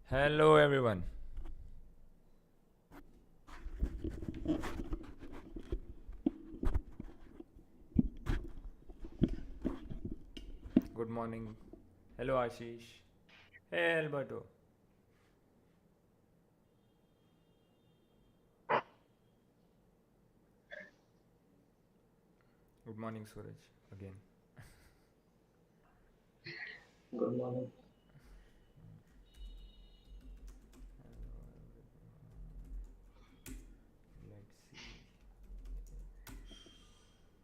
Hello, everyone. Good morning. Hello, Ashish. Hey, Alberto. Good morning, Suraj. Again. Good morning.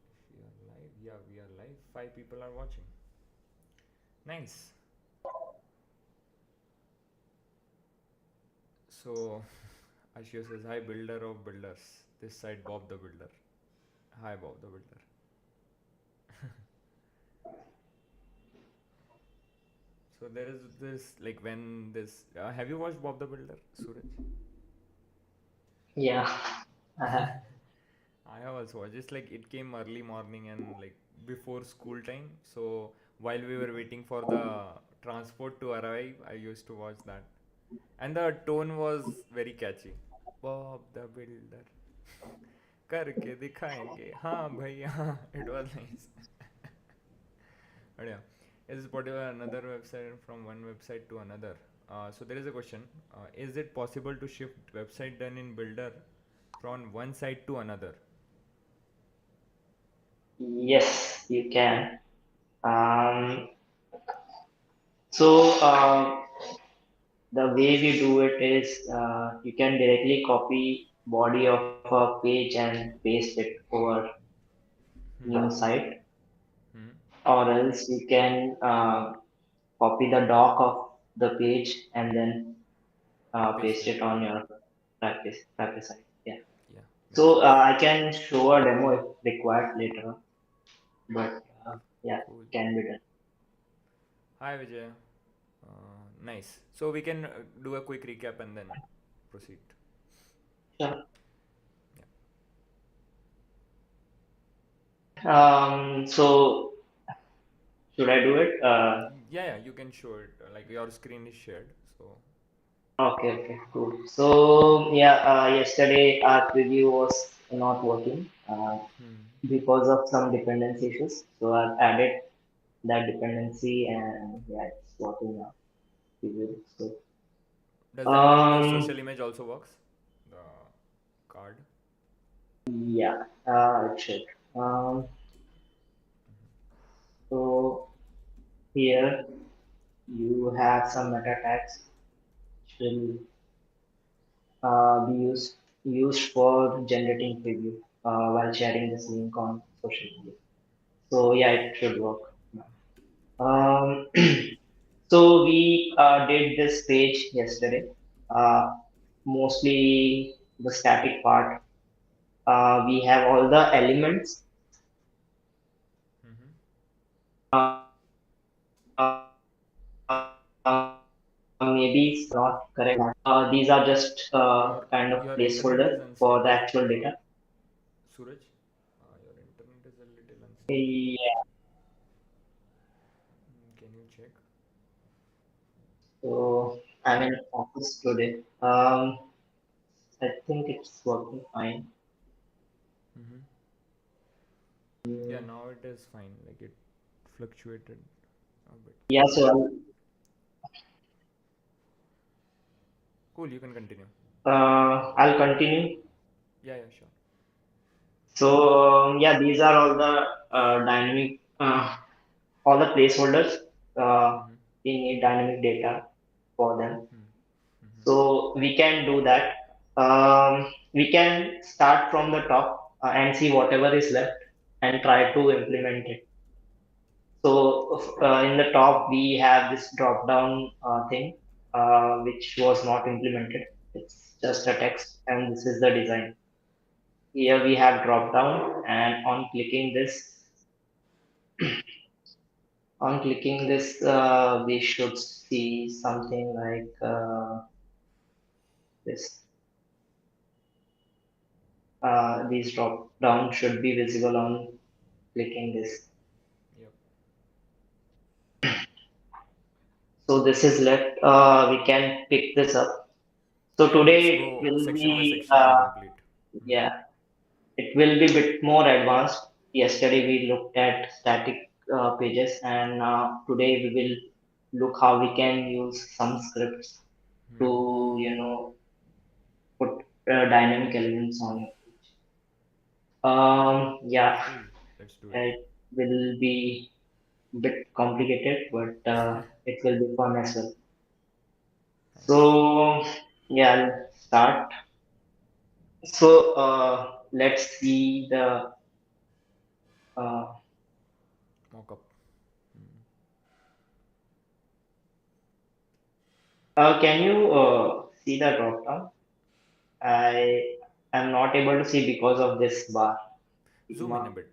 Let's see if we are live. Yeah, we are live. Five people are watching. Nice. So, Ashish says, Hi, builder of builders. This side, Bob the builder. Hi, Bob the builder. So, there is this, like, when this. Have you watched Bob the Builder, Suraj? Yeah, I have. I have also watched. It's like it came early morning and like before school time. So while we were waiting for the transport to arrive, I used to watch that. And the tone was very catchy. Bob the Builder करके दिखाएंगे हाँ भैया it was nice. But yeah, is particular another website from one website to another. So there is a question: is it possible to shift website done in Builder from one site to another? Yes, you can. Um, so the way we do it is you can directly copy body of a page and paste it over new Hmm. site, Hmm. or else you can copy the doc of the page and then Paste paste it. it on your practice site. Yeah. Yeah, makes So sense. I can show a demo if required later on, but yeah, Cool. can be done. Hi Vijay. Nice. So we can do a quick recap and then proceed. Sure. Yeah. So should I do it? Yeah, yeah. You can show it. Like your screen is shared. So. Okay, cool. So yeah, yesterday our preview was not working Hmm. because of some dependency issues. So I've added that dependency and yeah, it's working now. Preview looks good. Does that mean the Um, social image also works? The card. yeah, it should. Um, so here you have some meta tags which will be used for generating preview while sharing this link on social media. So yeah, it should work. Um, so we did this page yesterday. Uh, Mostly the static part. We have all the elements. Mm-hmm. Maybe it's not correct. These are just Your kind of your internet is placeholder for the unstable, actual data. Suraj. Your internet is a little unstable. Yeah. Can you check? So I'm in office today. I think it's working fine. Mm-hmm. Yeah, now it is fine. Like it fluctuated a bit. Yeah, so Cool. You can continue. I'll continue. Yeah, yeah, sure. So yeah, these are all the dynamic, all the placeholders. Uh, Mm-hmm. we need dynamic data for them. Mm-hmm. So we can do that. We can start from the top and see whatever is left and try to implement it. So in the top we have this drop down thing which was not implemented. It's just a text and this is the design. Here Yep. we have drop down and on clicking this we should see something like this. These drop down should be visible on clicking this. Yep. So this is left. We can pick this up. So Yeah, today let's it go will section by be, section and complete. Hmm. yeah, it will be bit more advanced. Yesterday we looked at static pages, and today we will look how we can use some scripts Hmm. to, put dynamic elements on your page. Yeah, Cool. Let's do it. it will be bit complicated, but it will be fun as well. Nice. So yeah, I'll start. So let's see the. Uh, Mock up. Hmm. can you see the drop down? I am not able to see because of this bar. Zoom in a Sigma. bit.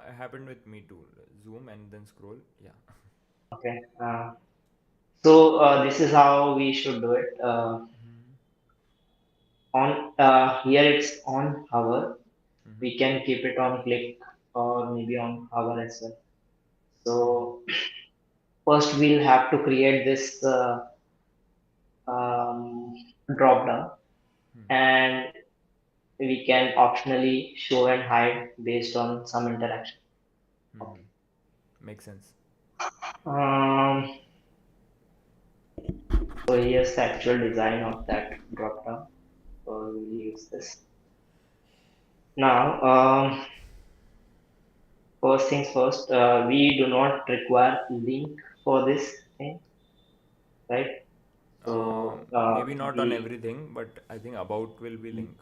It happened with me too. Zoom and then scroll. Yeah. Okay. So this is how we should do it. Hmm. On here it's on hover. Hmm. We can keep it on click or maybe on hover as well. Hmm. So first we'll have to create this um, drop down, Hmm. and we can optionally show and hide based on some interaction. Hmm. Okay. Makes sense. Um, so here's the actual design of that drop down. So we'll use this. Now, first things first, we do not require link for this thing, right? So Maybe not on everything, but I think about will be link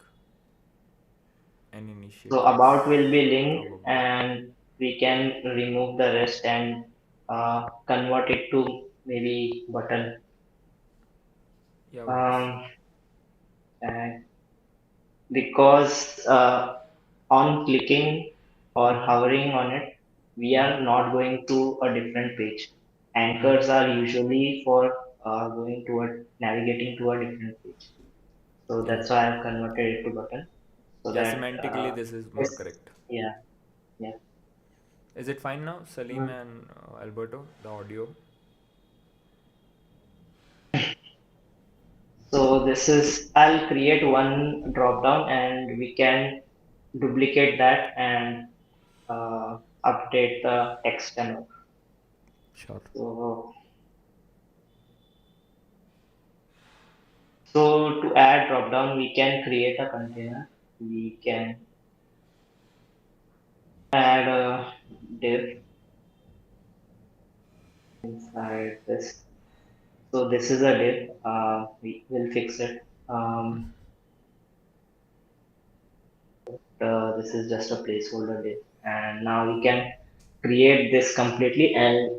and about initiatives will be link, probably. and we can remove the rest and convert it to maybe button. Yeah, works. Um, and because on clicking or hovering on it, we Hmm. are not going to a different page. Hmm. Anchors are usually for going toward navigating to a different page. So Yeah. that's why I've converted it to button so Yeah, that semantically this is more this, correct. yeah, yeah. Is it fine now, Salim Mm. and Alberto? The audio? So this is, I'll create one drop down and we can duplicate that and update the text and all. Sure. So, so to add drop down, we can create a container. We can add a div inside this. So this is a div. We will fix it. This is just a placeholder div, and now we can create this completely and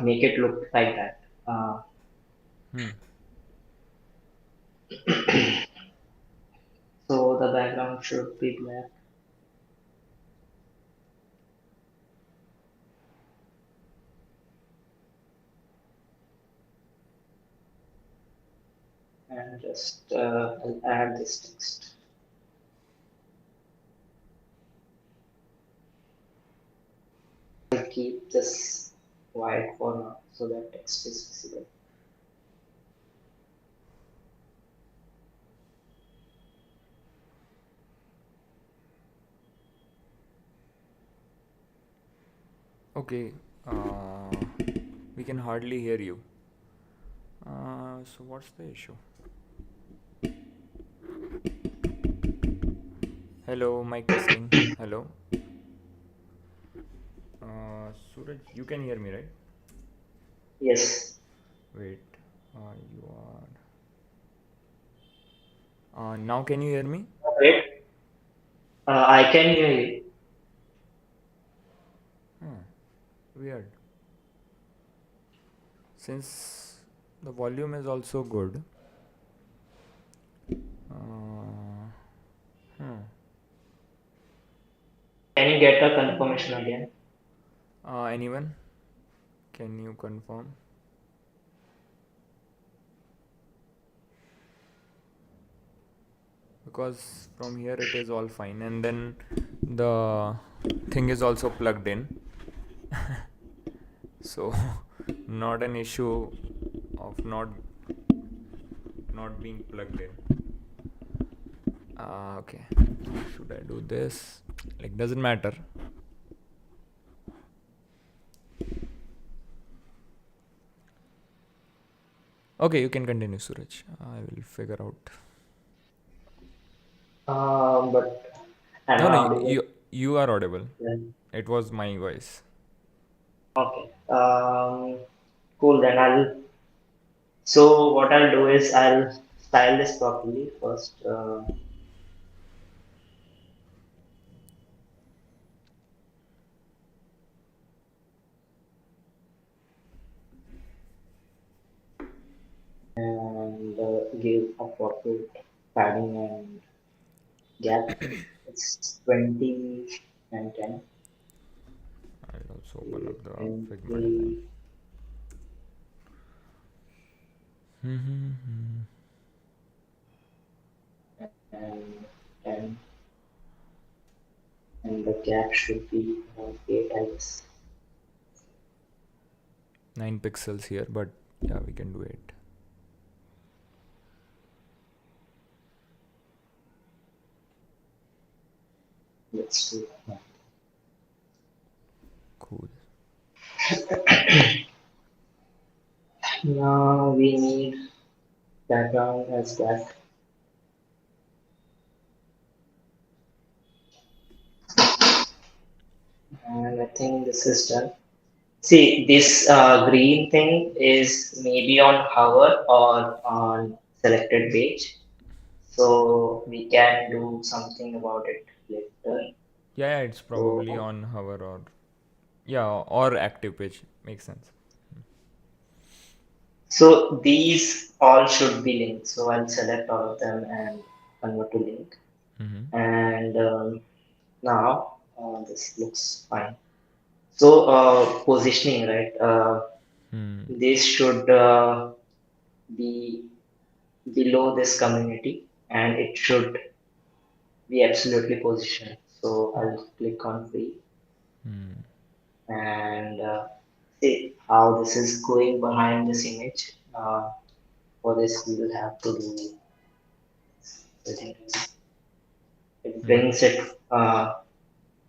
make it look like that. Hmm. So the background should be black and just I'll add this text. I'll keep this white for now so that text is visible. Okay. Uh, we can hardly hear you. So what's the issue? Hello, mic testing. Hello. Suraj, you can hear me, right? Yes. Wait. You are. Now can you hear me? Wait. I can hear you. Hmm. Weird. Since the volume is also good. Uh, hmm. Can you get a confirmation again? Anyone? Can you confirm? Because from here it is all fine, and then the thing is also plugged in. So not an issue of not being plugged in. Okay. Should I do this? Like, doesn't matter. Okay, you can continue, Suraj. I will figure out. But am No, I no, audible? you are audible. Then? It was my voice. Okay. Cool. Then I'll. So what I'll do is I'll style this properly first. And give a proper padding and gap. It's 20 and 10. I'll also open up the Figma design. 20 and 10. And the gap should be around 8, I guess. 9 pixels here, but yeah, we can do it. Let's do that. Cool. Now we need background as black. And I think this is done. See, this green thing is maybe on hover or on selected page. So we can do something about it later. Yeah, it's probably So, on hover or yeah, or active page. Makes sense. so these all should be linked. So I'll select all of them and convert to link. Mm-hmm. And now this looks fine. So positioning, right? Hmm. This should be below this community and it should be absolutely positioned. So I'll click on free Hmm. and see how this is going behind this image. For this, we will have to do settings. It Hmm. brings it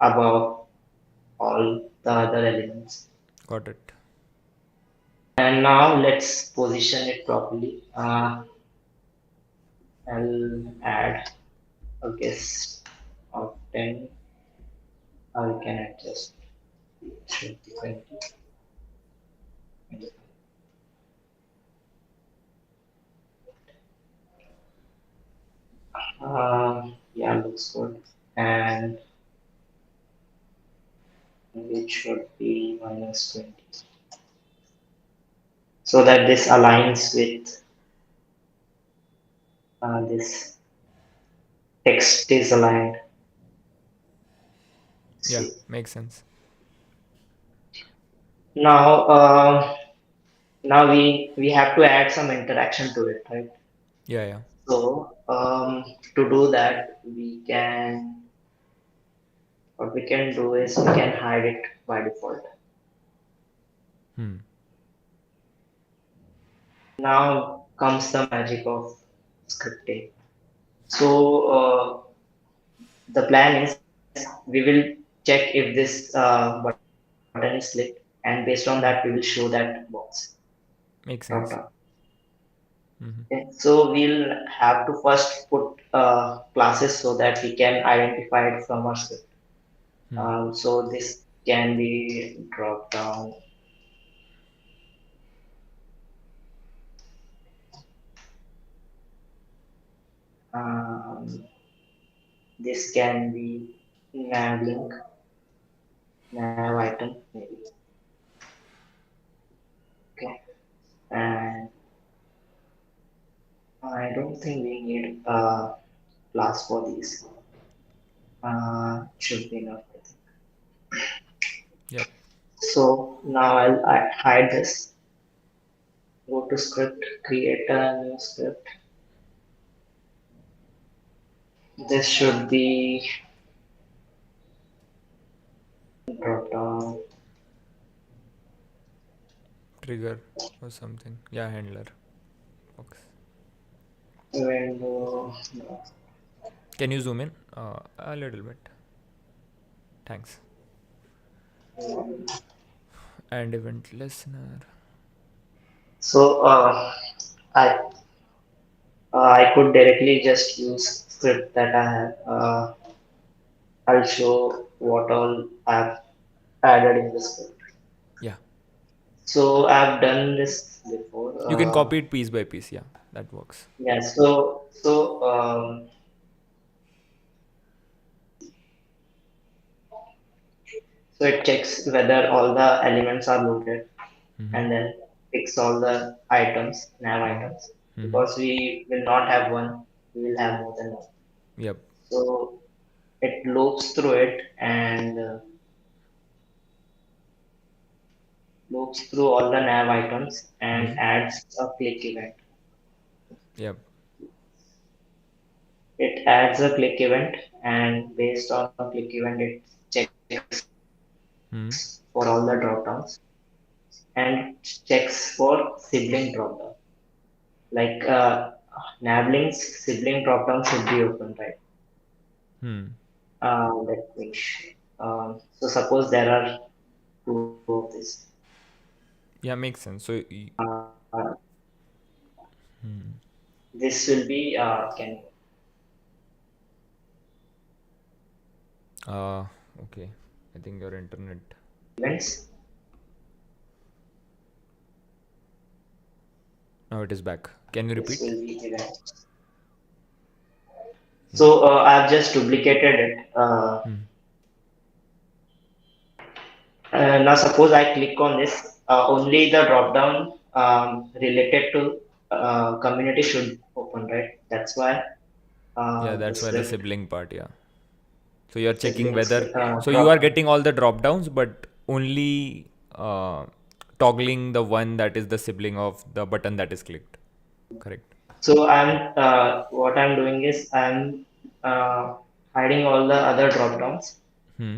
above all the other elements. Got it. And now let's position it properly. I'll add a guess of 10. I can adjust. It should be 20. Yeah, looks good. And it should be minus 20. So that this aligns with this text is aligned. Yeah, See. makes sense. Now, now we have to add some interaction to it, right? Yeah, yeah. So to do that, we can what we can do is we can hide it by default. Hmm. Now comes the magic of scripting. So the plan is we will check if this button is clicked, and based on that, we will show that box Makes drop sense. down. Mm-hmm. Okay. So we'll have to first put classes so that we can identify it from our script. Hmm. So this can be drop down. Um, this can be nav link, nav item maybe. Okay. And I don't think we need a class for these. Should be enough, I think. Yep. So now I hide this. Go to script, create a new script. This should be drop down. trigger or something. Yeah, handler box. window. Can you zoom in a little bit? Thanks. And event listener. So I I could directly just use script that I have. I'll show what all I've added in the script. Yeah, So I've done this before. you can copy it piece by piece. Yeah, that works. Yeah. So it checks whether all the elements are loaded Mm-hmm. and then picks all the items, nav items, Mm-hmm. because we will not have one, we will have more than one. Yep. So it loops through it and loops through all the nav items and Mm-hmm. adds a click event. Yep. It adds a click event, and based on click event, it checks Mm-hmm. for all the drop downs and checks for sibling drop down. Like Navlink's sibling drop down should be open, right? Hmm. Let me. So suppose there are two of this. Yeah, makes sense. So, This will be can uh, okay. I think your internet. events. Now it is back. Can you This repeat? will be event. Yeah. So I've just duplicated it. Hmm. Now suppose I click on this, only the drop down related to community should open, right? That's why Yeah, the that's why the script sibling part. Yeah. So you're checking siblings whether. So you drop are down. getting all the drop downs, but only toggling the one that is the sibling of the button that is clicked. Correct. So what I'm doing is I'm uh, hiding all the other drop downs Hmm.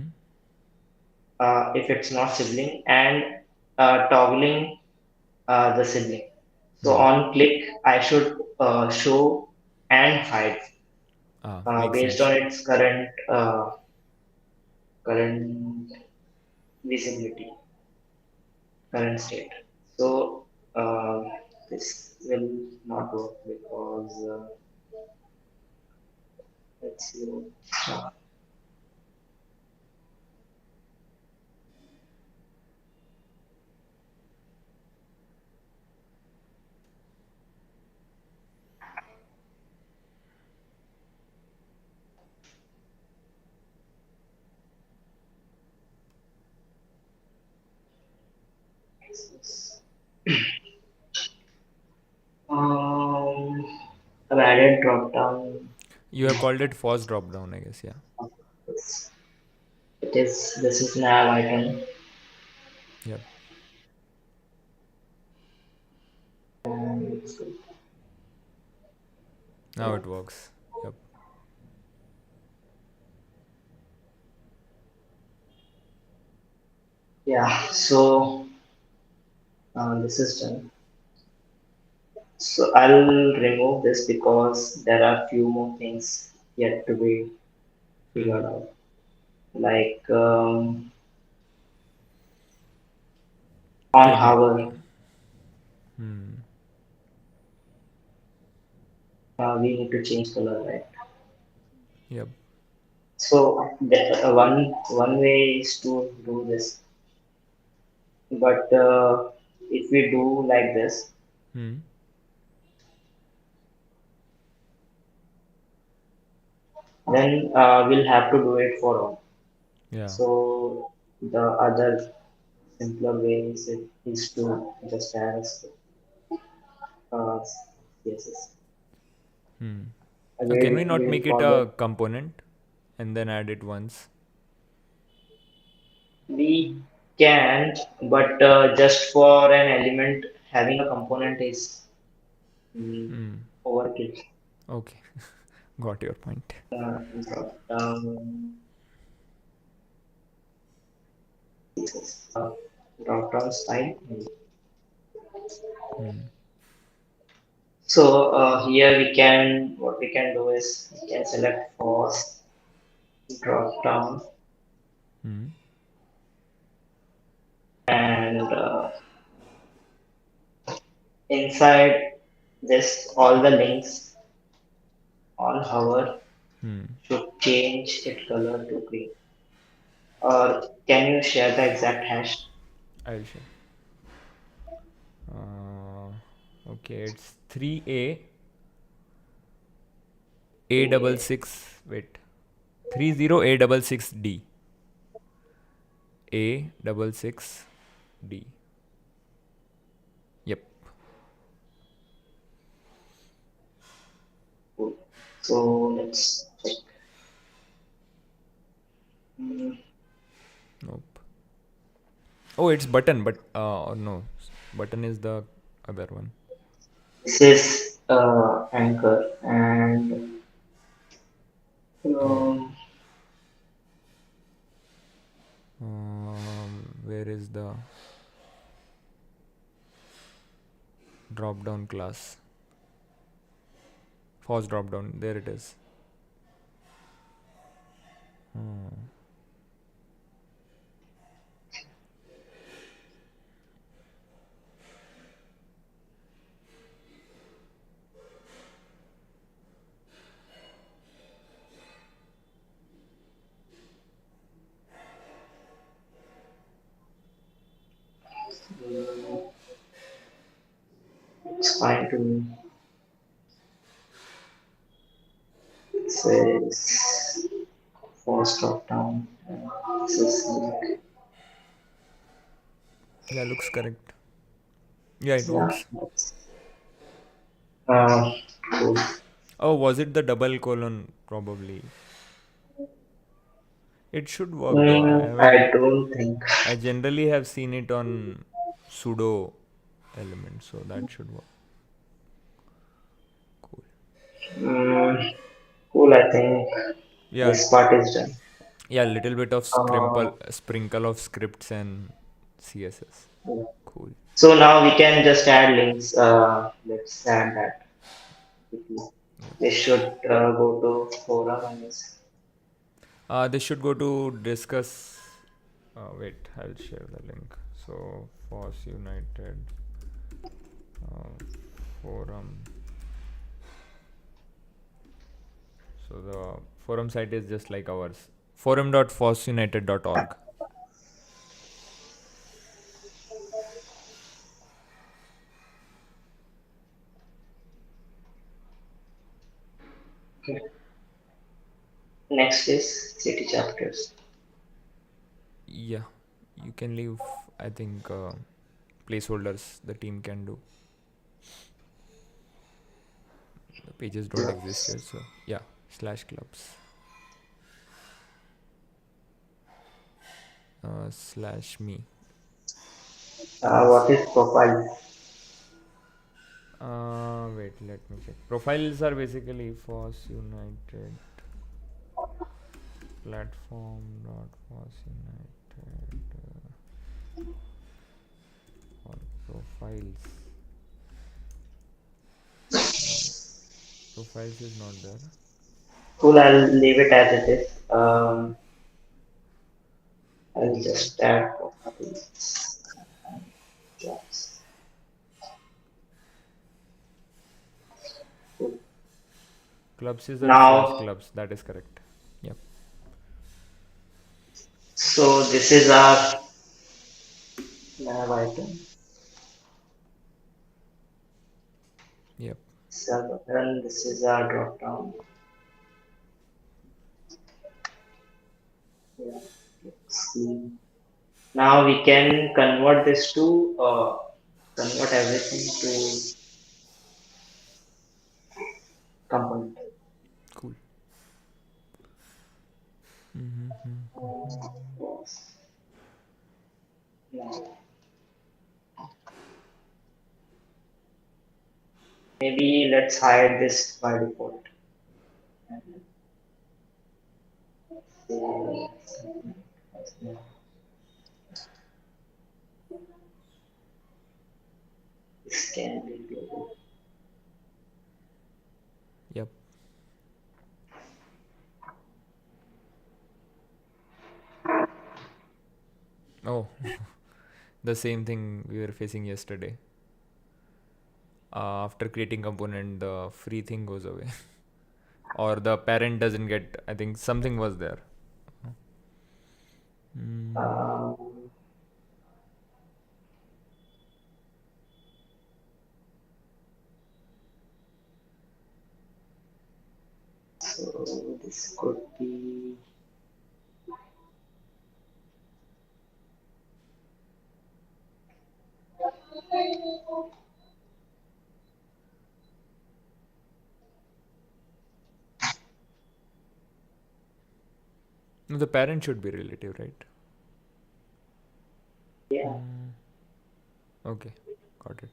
if it's not sibling and toggling the sibling. So Hmm. on click, I should show and hide Makes based on sense. its current visibility, current state. So this will not work because let's see. Um, I've added drop down. You have called it FOSS drop down, I guess. Yeah. This. It is this is nav item. Yep. And Now it works. Yep. yeah, so this is done. So I'll remove this because there are few more things yet to be Hmm. figured out. Like on Can you? hover, Hmm. we need to change color, right? Yep. So one way is to do this, but if we do like this, Hmm. then we'll have to do it for all. Yeah. So the other simpler way is to just ask uh, CSS. Hmm. Can we not We'll make it call it. a component and then add it once? We can, but just for an element, having a component is mm, Hmm. overkill. Okay. Got your point. Drop down, drop down style. Hmm. So here what we can do is we can select FOSS, drop down, Hmm. and inside this all the links on hover Hmm. should change its color to green. Or can you share the exact hash? I'll share. Okay, it's 3A double Okay. six. Wait, 30A66D. A66D. Yep. Cool. So let's check. Mm, Nope. Oh, it's button, but or no, button is the other one. This is anchor and Oh, um, where is the drop down class? FOSS drop down. There it is. Hmm. it's fine to me. It says force drop down. This is like, Yeah, looks correct. Yeah, it yeah, works. that's uh, cool. Oh, was it the double colon? Probably. It should work though. I haven't. I don't think. I generally have seen it on pseudo elements, so that should work. Cool. Mm, cool, I think Yeah, this part is done. yeah. Little bit of Uh, sprinkle of scripts and CSS. yeah. Cool. So now we can just add links. Let's add that quickly. Yep. They should go to forum, I guess. This should go to discuss. Wait, I'll share the link. So, FOSS United uh, forum. So the forum site is just like ours. Forum.fossunited.org. Okay. Next is city chapters. Yeah, you can leave. I think placeholders the team can do. The pages don't exist Clubs. here, so yeah. /clubs /me. It is. What is profile? Wait, let me check. Profiles are basically FOSS United platform dot FOSS United or profiles. No, profiles is not there. Cool, I'll leave it as it is. I'll just add profiles. Clubs. Cool. Clubs is the Now, /clubs. That is correct. Yep. so this is our nav item. Yep. Button. This is our drop down. Yeah. Let's see. Now we can convert this to convert everything to component. Cool. Mm-hmm. Now, maybe let's hide this by default. This can Oh, the same thing we were facing yesterday. After creating component, the free thing goes away, or the parent doesn't get. I think something was there. Mm. Um, so this could be No, the parent should be relative, right? yeah. Mm. Okay, got it.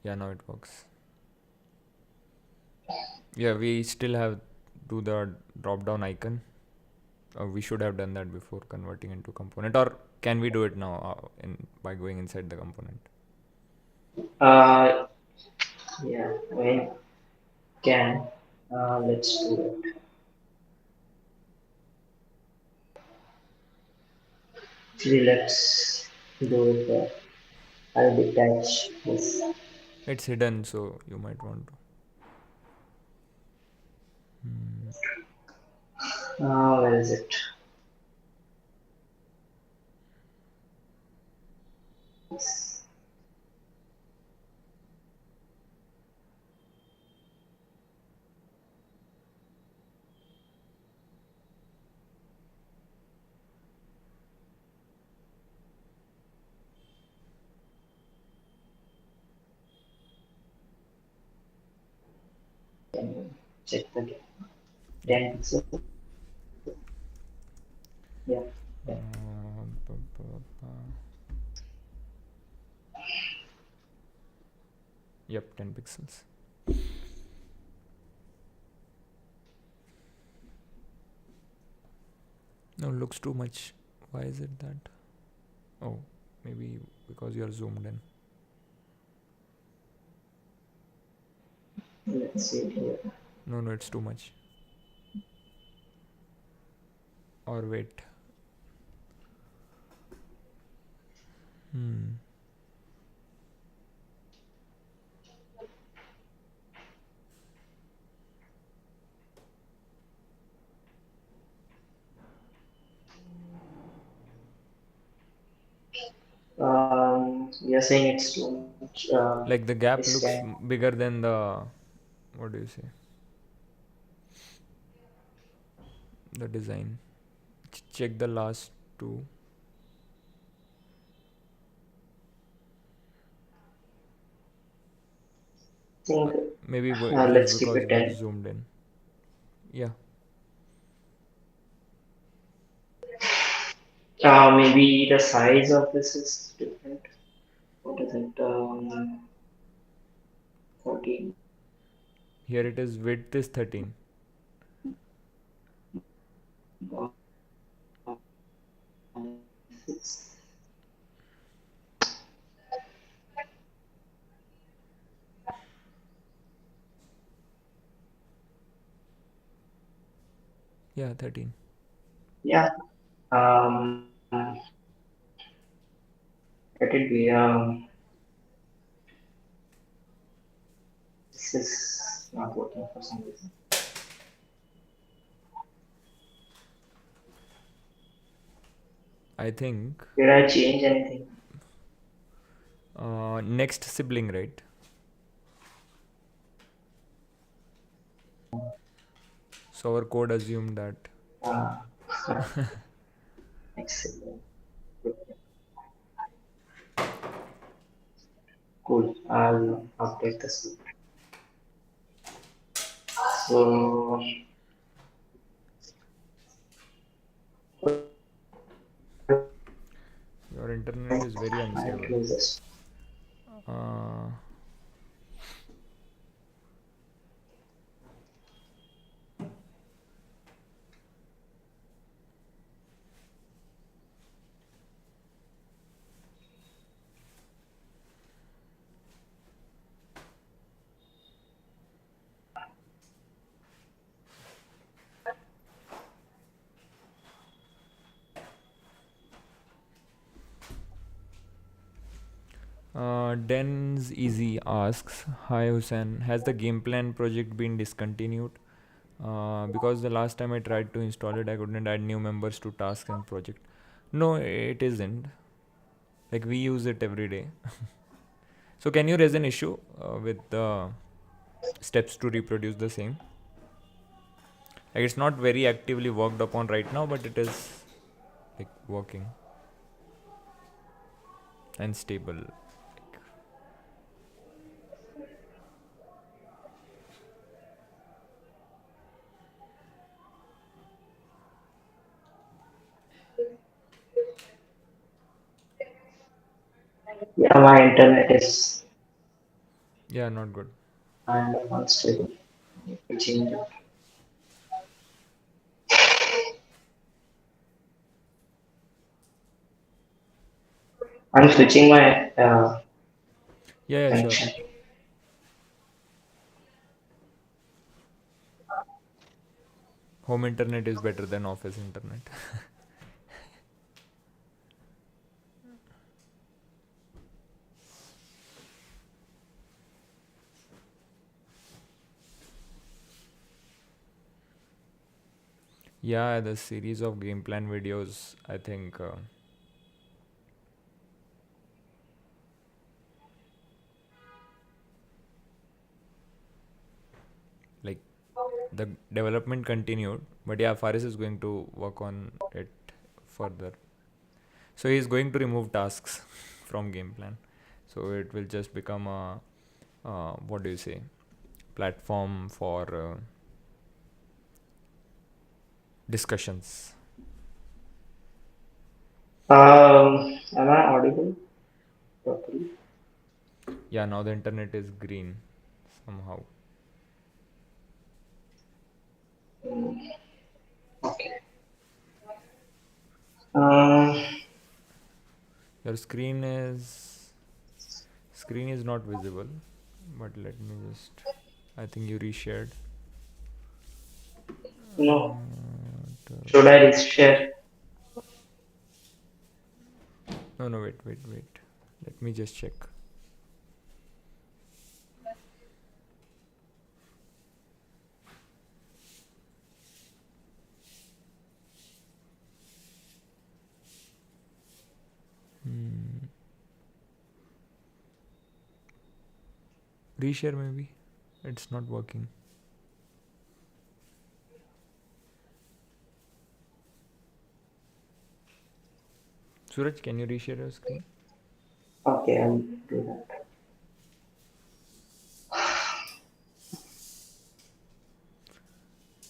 Yeah, now it works. Yeah, we still have do the drop down icon. We should have done that before converting into component, or can we do it now in by going inside the component? Uh, yeah. I mean, can let's do it. Actually, let's do it. I'll detach this. It's hidden, so you might want to. Hmm. Where is it? Can you check the Yep. 10 pixels? Yeah. Yeah. Yep, 10 pixels. No, looks too much. Why is it that? Oh, maybe because you're zoomed in. Let's see it here. No, no, it's too much. Or wait. Hmm. You're saying it's too much. Like the gap This looks can bigger than the. What do you say? The design. Check the last two. think Maybe just let's keep because it we are 10. zoomed in. Yeah. Maybe the size of this is different. What is it? 14. Here it is. Width is 13. Six. Yeah, 13. Yeah. Let it be. This is not working for some reason. I think Did I change anything? next sibling, right? So our code assumed that. Uh, Excellent. Cool. I'll update this. So Your internet is very I'll unstable. close this. Uh, Den's Easy asks, "Hi Hussein, has the game plan project been discontinued? Because the last time I tried to install it, I couldn't add new members to tasks and project." No, it isn't. Like we use it every day. So can you raise an issue with the steps to reproduce the same? Like it's not very actively worked upon right now, but it is like working and stable. Yeah, my internet is Yeah, not good. kind of unstable. Change it. I'm switching my Yeah, yeah, sure. connection. Home internet is better than office internet. Yeah, the series of game plan videos, I think, like the development continued, but yeah, Faris is going to work on it further. So he's going to remove tasks from game plan. So it will just become a, what do you say, platform for discussions. Am I audible properly? Yeah, now the internet is green somehow. Okay. Um, Your screen is not visible, but let me just. I think you reshared. no. Uh, Should I share? no, no, wait, wait, wait. Let me just check. Hmm. Reshare maybe. It's not working. Suraj, can you reshare your screen? Okay, I'll do that.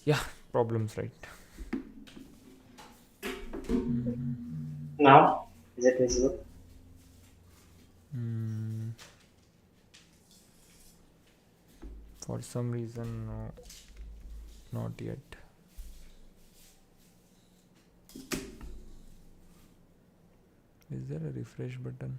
Yeah, problems, right? Mm-hmm. Now, is it visible? Mm, for some reason, no, not yet. Is there a refresh button?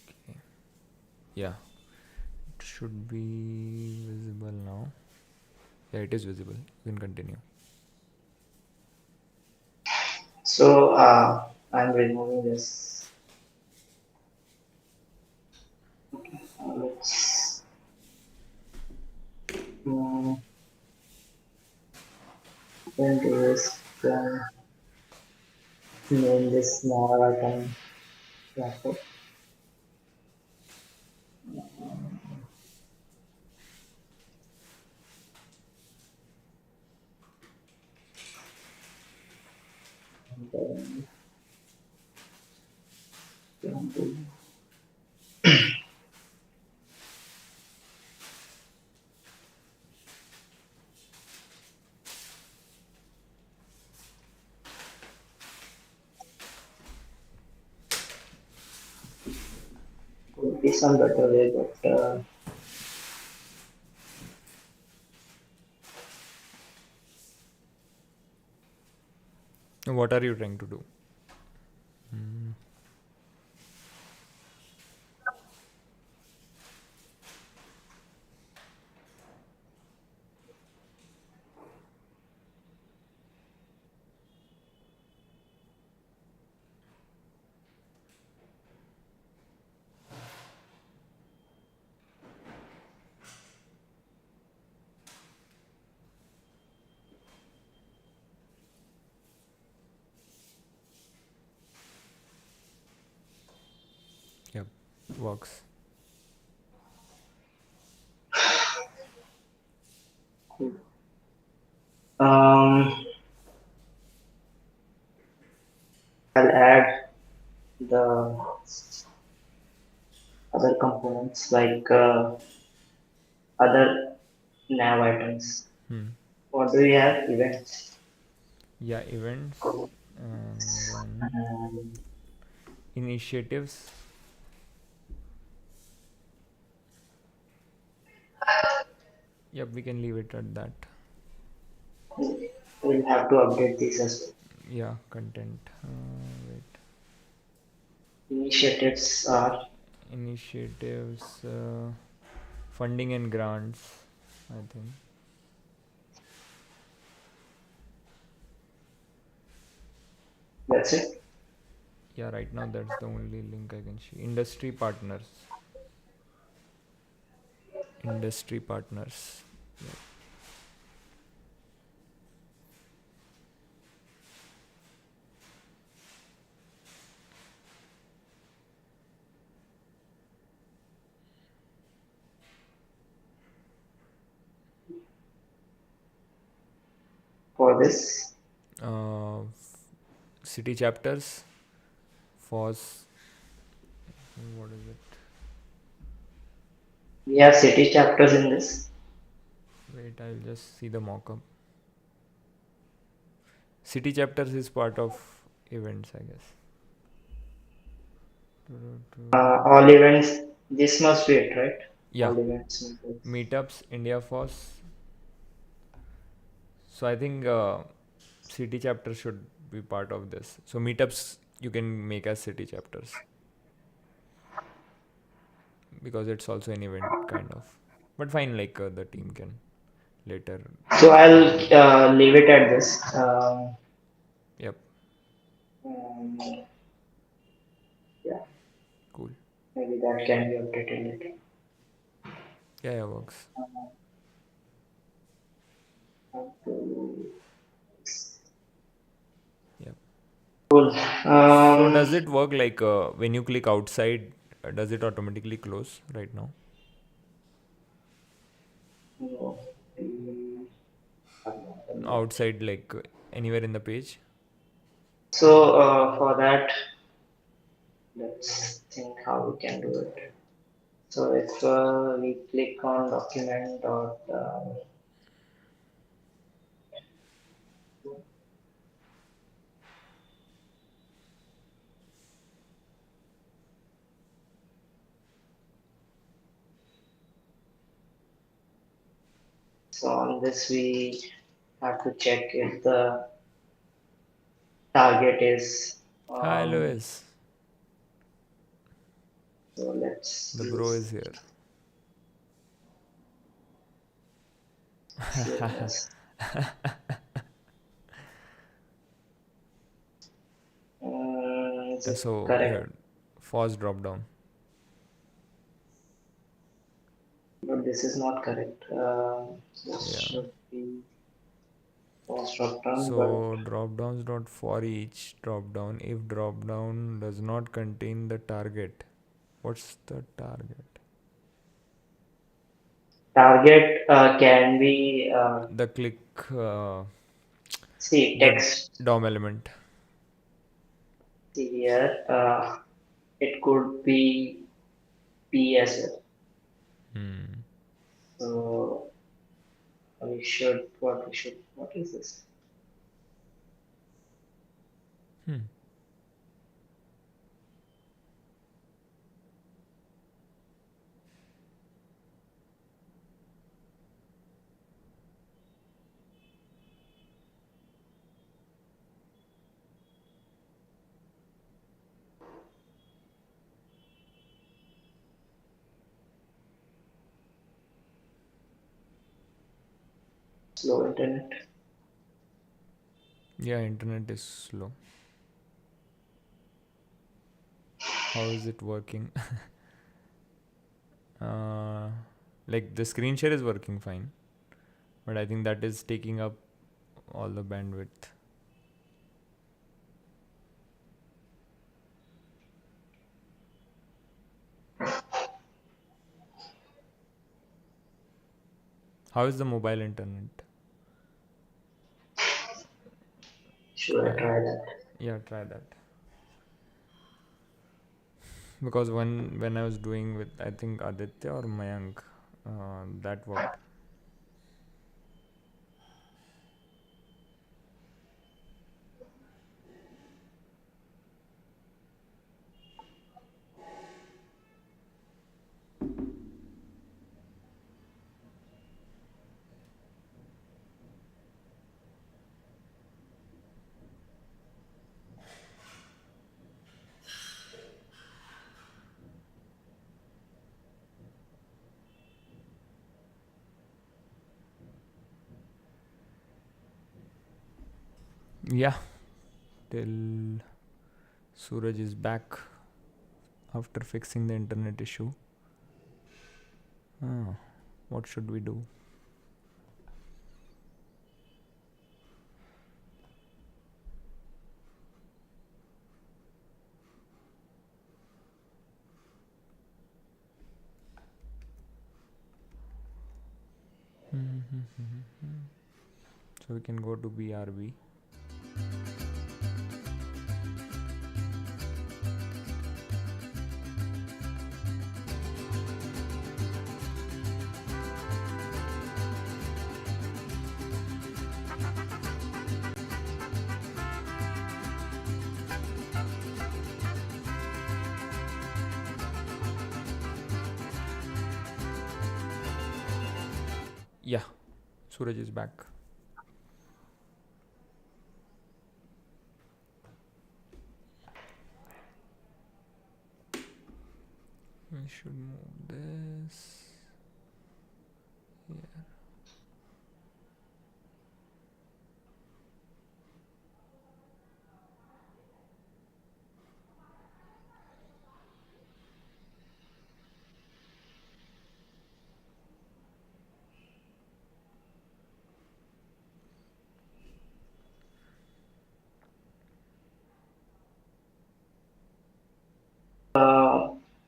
Okay. Yeah, it should be visible now. Yeah, it is visible. You can continue. So, I'm removing this. Let's mm, then do this. Name this small item laptop. And then do be some better way, but What are you trying to do? Mm. Yep, works. um, I'll add the other components like other nav items. Hmm. What do you have? Events. Yeah, events and then Um, initiatives. Yep, we can leave it at that. we'll have to update these as well. Yeah, content. Wait. Initiatives are Initiatives, funding and grants, I think. that's it. Yeah, right now that's the only link I can see. Industry partners. Industry partners. Yep. For this. City chapters. FOSS. What is it? We have city chapters in this. Wait, I'll just see the mockup. City chapters is part of events, I guess. All events. This must be it, right? Yeah, All events. meetups, India FOSS. So I think city chapter should be part of this. So meetups you can make as city chapters because it's also an event kind of. But fine, like the team can later So I'll add more. leave it at this. Yep, Um, yeah, cool. maybe that can be updated later. Yeah, yeah, works. Yep. Cool. So Um, does it work like when you click outside, does it automatically close right now? no, mm, I'm not done yet. Outside, like anywhere in the page? So for that, let's think how we can do it. So if we click on document dot so on this we have to check if the target is Hi, um, Lois. so let's The bro use is here. CMS. Is it So correct? here, FOSS drop down. But this is not correct. This Yeah. should be post drop down, but So drop downs not for each drop down if drop down does not contain the target. What's the target? target can be The click, see the text. DOM element. See here, it could be P as well. Hmm. So what is this? Hmm. Slow internet. Yeah, internet is slow. How is it working? uh, like the screen share is working fine, but I think that is taking up all the bandwidth. How is the mobile internet? Should I Yeah, try that? yeah, try that. Because when I was doing with I think Aditya or Mayank, that worked. Yeah, till Suraj is back after fixing the internet issue. Ah, what should we do? So we can go to BRB. Yeah, Suraj is back. We should move this here.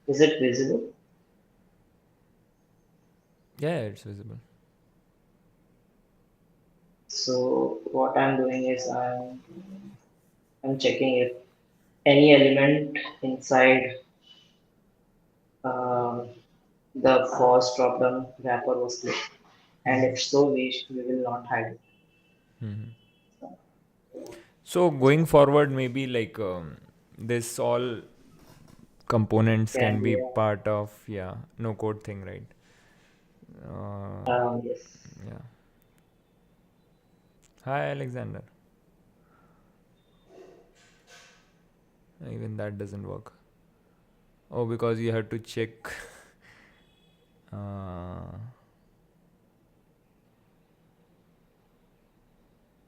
Is it visible? Yeah, it's visible. So what I'm doing is I'm checking if any element inside uh, the FOSS drop-down wrapper was clicked, and if so, we will not hide it. Hmm. So going forward, maybe like this all components Can can be be part of no code thing, right? yes. Yeah. Hi Alexander. Even that doesn't work. Oh, because you have to check. Uh,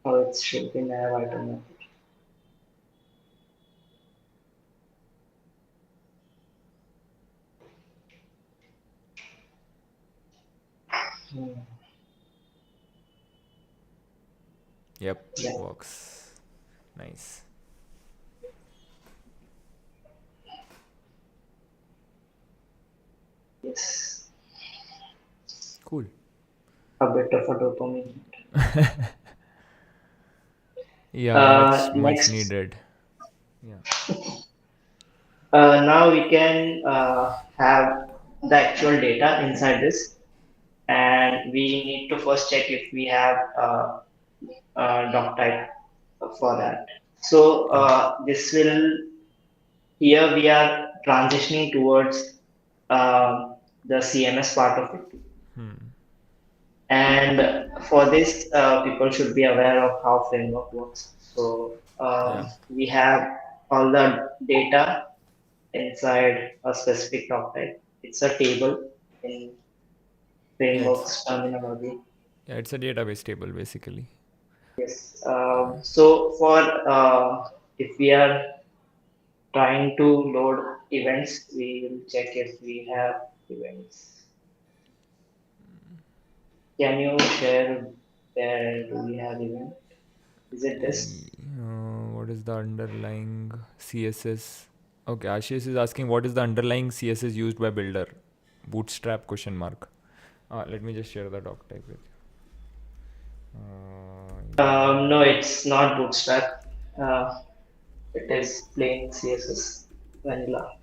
Oh, it should be nav item. Hmm. yep, Yeah. works. Nice. Yes. Cool. A bit of a dopamine. Yeah, much Next, needed. Yeah. now we can have the actual data inside this, and we need to first check if we have doc type for that. So Yeah. this will here we are transitioning towards the CMS part of it, Hmm. and for this, people should be aware of how framework works. So Yeah. we have all the data inside a specific doc type. It's a table in Yeah. frameworks terminology. Yeah, it's a database table basically. Yes. So for if we are trying to load events, we will check if we have events. Can you share where do we have event? Is it this? What is the underlying CSS? Okay, Ashish is asking what is the underlying CSS used by builder? Bootstrap question mark. Let me just share the doc type with you. No, it's not Bootstrap. Uh, it is plain CSS vanilla.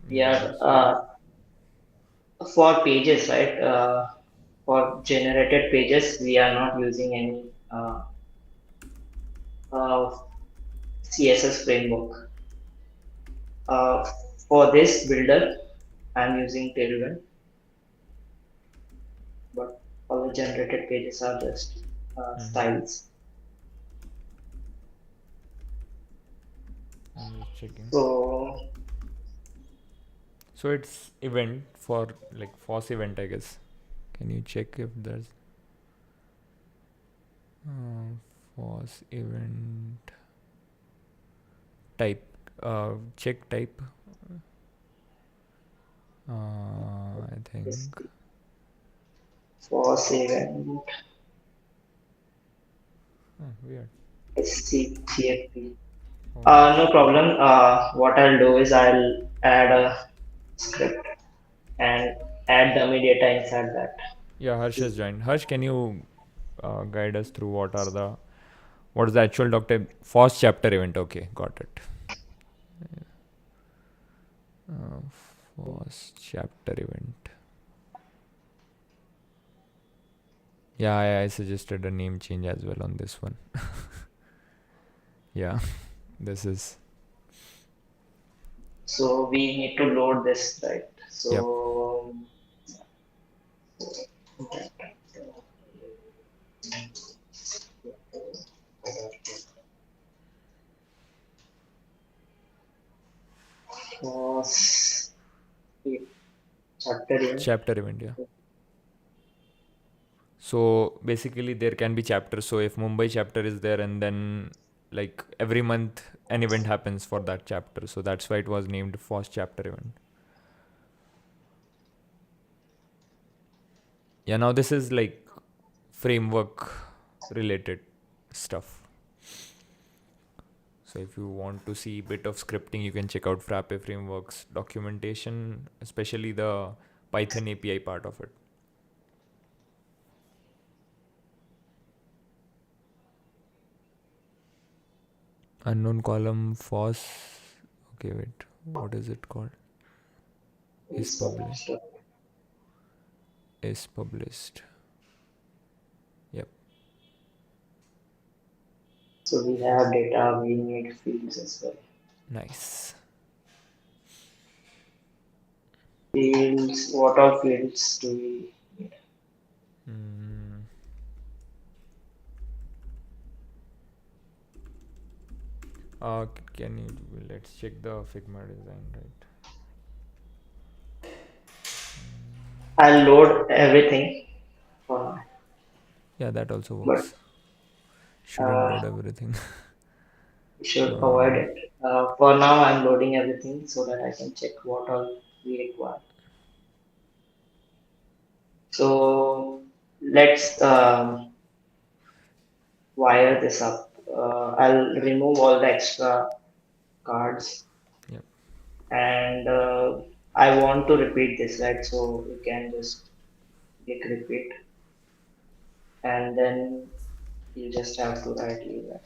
We Yeah, are so for pages, right? For generated pages, we are not using any uh, CSS framework. Uh, for this builder, I'm using Tailwind, but all the generated pages are just styles. I'm just checking. So So it's event for like FOSS event, I guess. Can you check if there's uh, FOSS event type? Check type. I this think. for event Weird. SCTFP. Oh, No problem. What I'll do is I'll add a script and add dummy data inside that. yeah. Harsh has joined. Harsh, can you guide us through what is the actual Doctor FOSS chapter event? Okay, got it. Uh, FOSS chapter event. Yeah, I suggested a name change as well on this one. Yeah, this is. So we need to load this, right? Yep. So was chapter event. Chapter event, yeah. So basically, there can be chapters. So if Mumbai chapter is there, and then like every month an event happens for that chapter, so that's why it was named FOSS chapter event. Yeah, now this is like framework related stuff. So if you want to see a bit of scripting, you can check out Frappe frameworks documentation, especially the Python API part of it. Unknown column FOSS. Okay, wait. What is it called? Is published. Is published. Yep. So we have data, we need fields as well. Nice. Fields, what are fields do we need? Mm. Can you let's check the Figma design, right? I'll load everything for now, Yeah, that also but works. Shouldn't uh, load everything. we should avoid uh, it. For now, I'm loading everything so that I can check what all we require. So let's wire this up. I'll remove all the extra cards yep. and I want to repeat this, right? So we can just click repeat and then you just have to write event.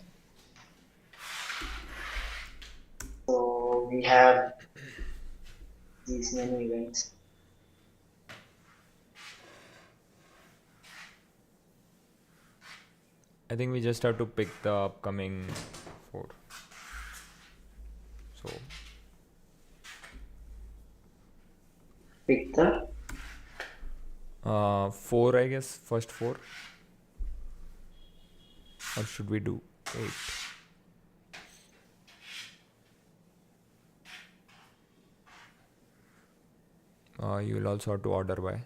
So we have these many events. I think we just have to pick the upcoming four. So Pick the four, I guess. First four, or should we do eight? You will also have to order by.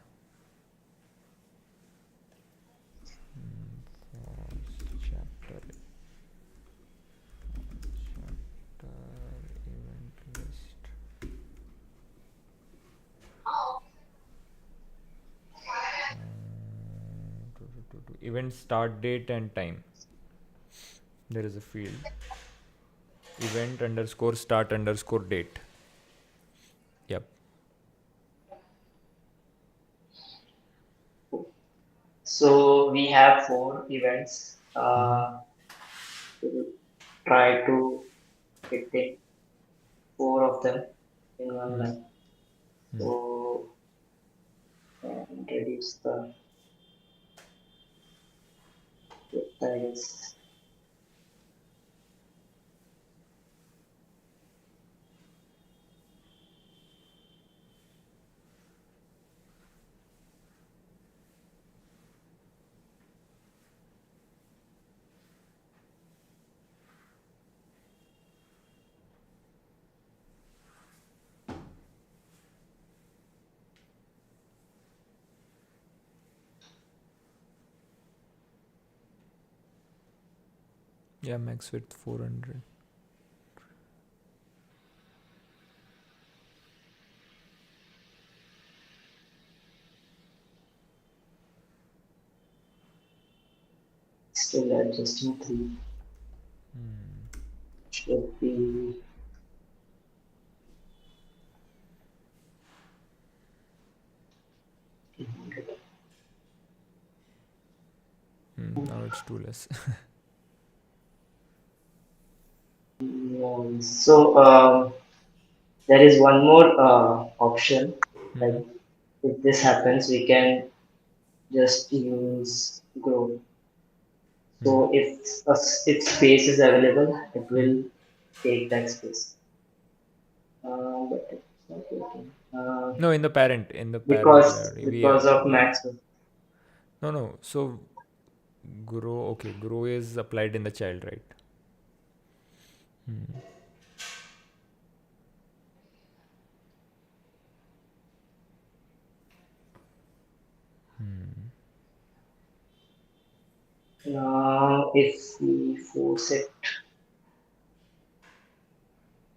event start date and time. There is a field. Event underscore start underscore date. Yep. So we have four events. Mm-hmm. We'll try to fit in four of them in one line. So and reduce the width, I guess. Yeah, max width 400. Still adjusting three. Should be Now it's too less. so there is one more option. Mm-hmm. Like if this happens, we can just use grow. Hmm. So if space is available, it Hmm. will take that space. But it's not working. No, in the parent Because library, because of we max. no, no. So grow, okay, grow is applied in the child, right? Hmm. Now, if we force it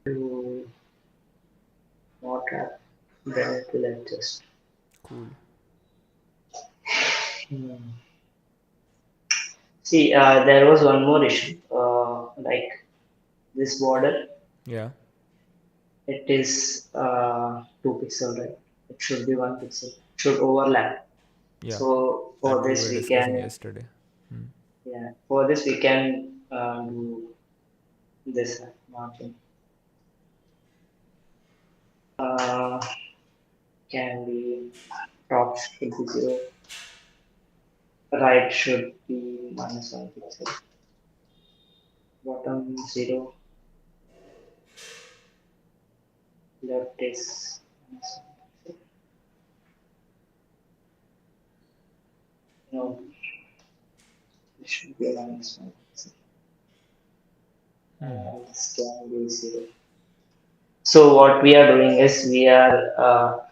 to not wrap, then it will adjust. Cool. Hmm. See, there was one more issue. Like this border, Yeah. it is 2 pixel, right? It should be 1 pixel. It should overlap. Yeah. So for That we this were we discussing can, yesterday. Hmm. yeah, for this we can do this margin. Uh, can be top should be 0, right should be -1 pixel, bottom 0, left is -1 pixel. No, it should be -1 pixel. And this can be 0. So what we are doing is we are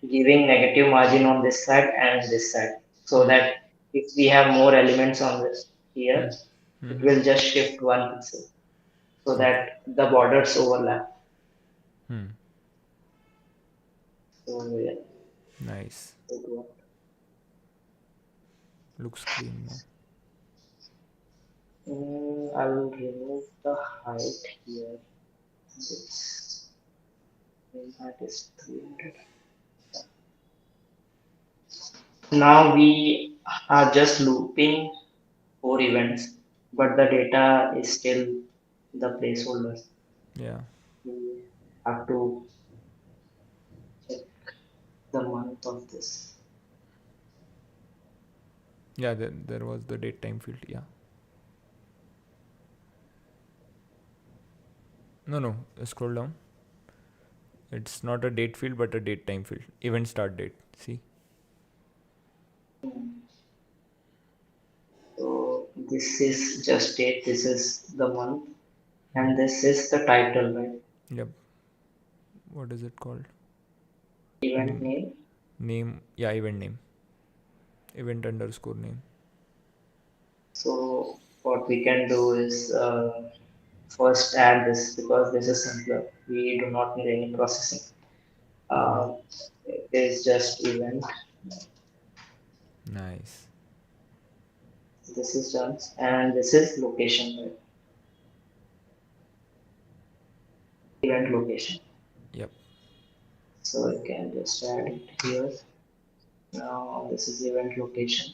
giving negative margin on this side and this side, so Hmm. that if we have more elements on this Hmm. here, it Mm-hmm. will just shift 1 pixel so Okay. that the borders overlap. Hmm. So yeah, Nice. it worked. Looks clean now. I'll remove the height here. This height is 300. Now we are just looping 4 events, but the data is still the placeholders. Yeah. We have to check the month of this. Yeah. There was the date time field. Yeah. No, no. Scroll down. It's not a date field, but a date time field. Event start date. See? So this is just date, this is the month, and this is the title, right? Yep. What is it called? Event N- name. Name. Yeah, event name. Event underscore name. So what we can do is first add this because this is simpler. We do not need any processing. Hmm. Uh, it is just event Nice. This is done, and this is location, right? Event location. Yep. So you can just add it here. Now this is event location.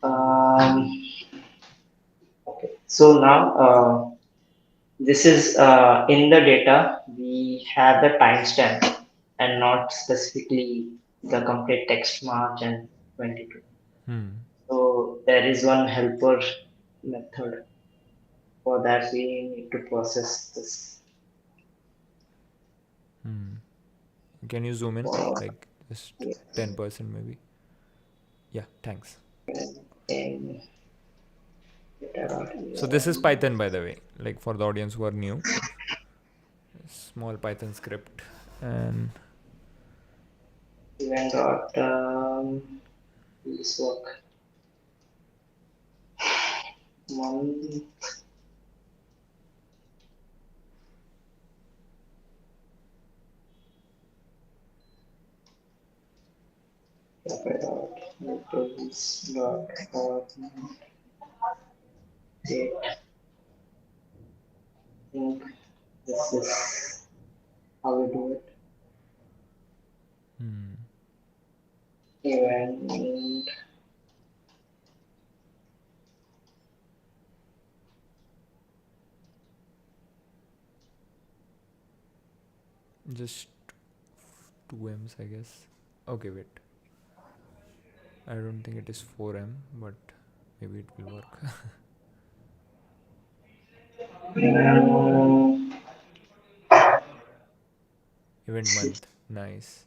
Um, okay. So now this is in the data we have the timestamp and not specifically the complete text March and 22. Hmm. So there is one helper method. For that we need to process this. Hmm. Can you zoom in? For Like just yes, 10% maybe? Yeah, thanks. in data So this is Python, by the way, like for the audience who are new. Small Python script. And event dot this work one dot utils dot date. I think this is how we do it. hmm, Event just 2 m's, I guess. Okay, wait. I don't think it is 4m, but maybe it will work. um, Event month. Nice.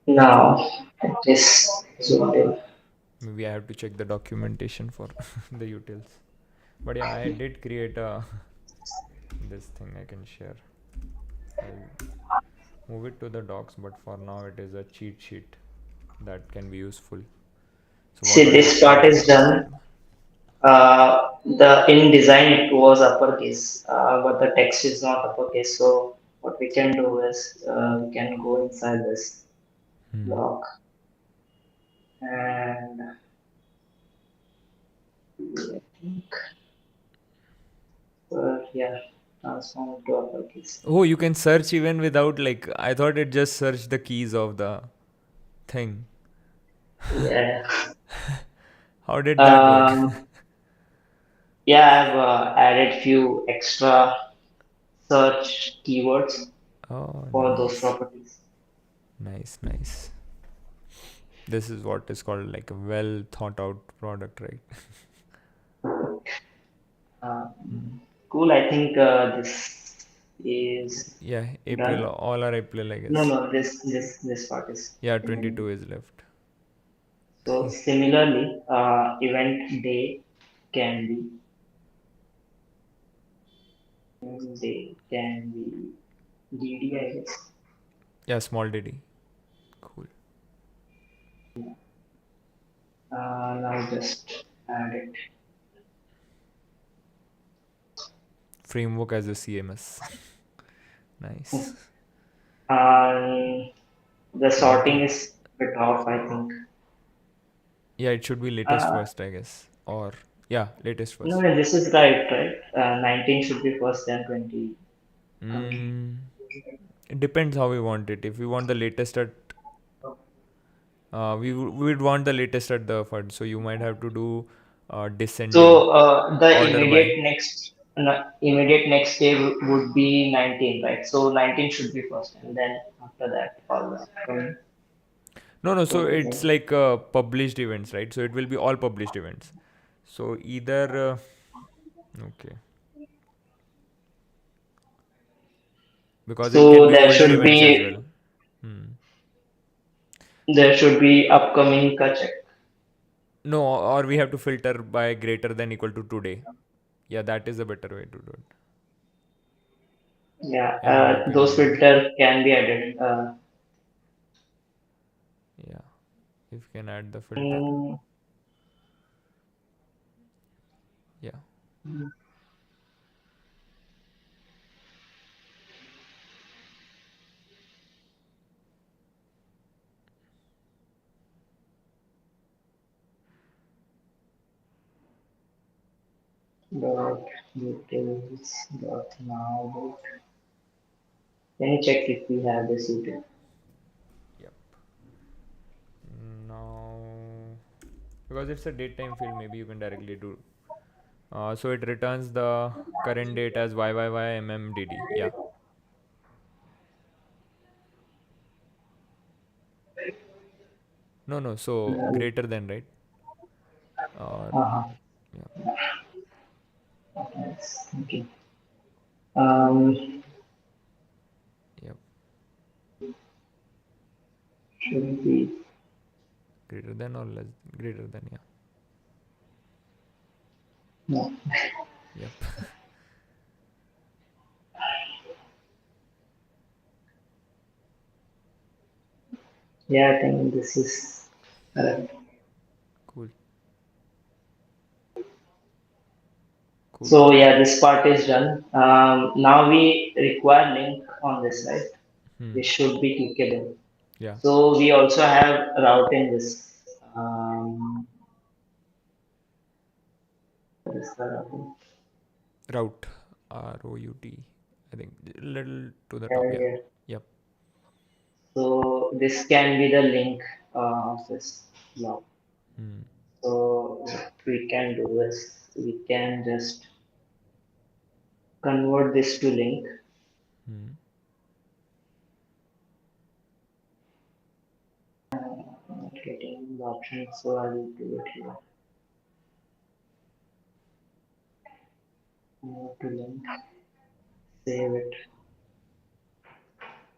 now it is zoomed in. Maybe I have to check the documentation for the utils. But yeah, I did create a this thing I can share. I'll move it to the docs, but for now it is a cheat sheet that can be useful. So what See, all this part is requirements we have? done. The in design it was uppercase, but the text is not uppercase. So what we can do is we can go inside this Hmm. block and I think yeah, transform to uppercase. Oh, you can search even without like I thought it just searched the keys of the thing. Yeah. How did that work? Um, yeah, I've added few extra search keywords Oh, for those nice. properties. Nice, nice. This is what is called like a well thought out product, right? Hmm. Cool. I think this is Yeah, April, done. all are April, I No, guess. no, this part is Yeah, remaining. 22 is left. So similarly, event day can be DD, I guess. Yeah, small DD. Cool. Now just add it. Framework as a CMS. Nice. Um, the But sorting is bit off, I think. yeah, it should be latest Uh, first, I guess. Or yeah, latest no, first. no, this is right, right? 19 should be first, then 20 comes. Mm, it depends how we want it. If we want the latest at we would want the latest at the FUD, so you might have to do descending So the order by. immediate next day would be 19, right? So 19 should be first, and then after that, all the No, no. So it's everything. like published events, right? So it will be all published events. So either okay, because it can So be older events as well. Hmm. there should be upcoming ka check. No, or we have to filter by greater than equal to today. Yeah, that is a better way to do it, Yeah, in my those opinion. filter can be added. Yeah, if you can add the filter. Mm, Yeah. dot details dot now dot. Can you check if we have this util? Yep. Now, because it's a date time field, maybe you can directly do. So it returns the current date as YYYMMDD. Yeah. No, no. So greater than, right? Or Uh-huh. yeah. Yes. Okay. Um, Yep. should be Greater than or less. Greater than. Yeah. no. Yep. Yeah, I think this is correct. Cool. Cool. So yeah, this part is done. Now we require link on this, right? Hmm. This should be clickable. Yeah. So we also have route in this. Um, what is the routing? Route. ROUT. I think a little to the top. Yeah, Yeah. yeah. Yep. So this can be the link of this block. Hmm. So what we can do is we can just convert this to link. Hmm. Not getting the option, so I will do it here. Move to link, save it.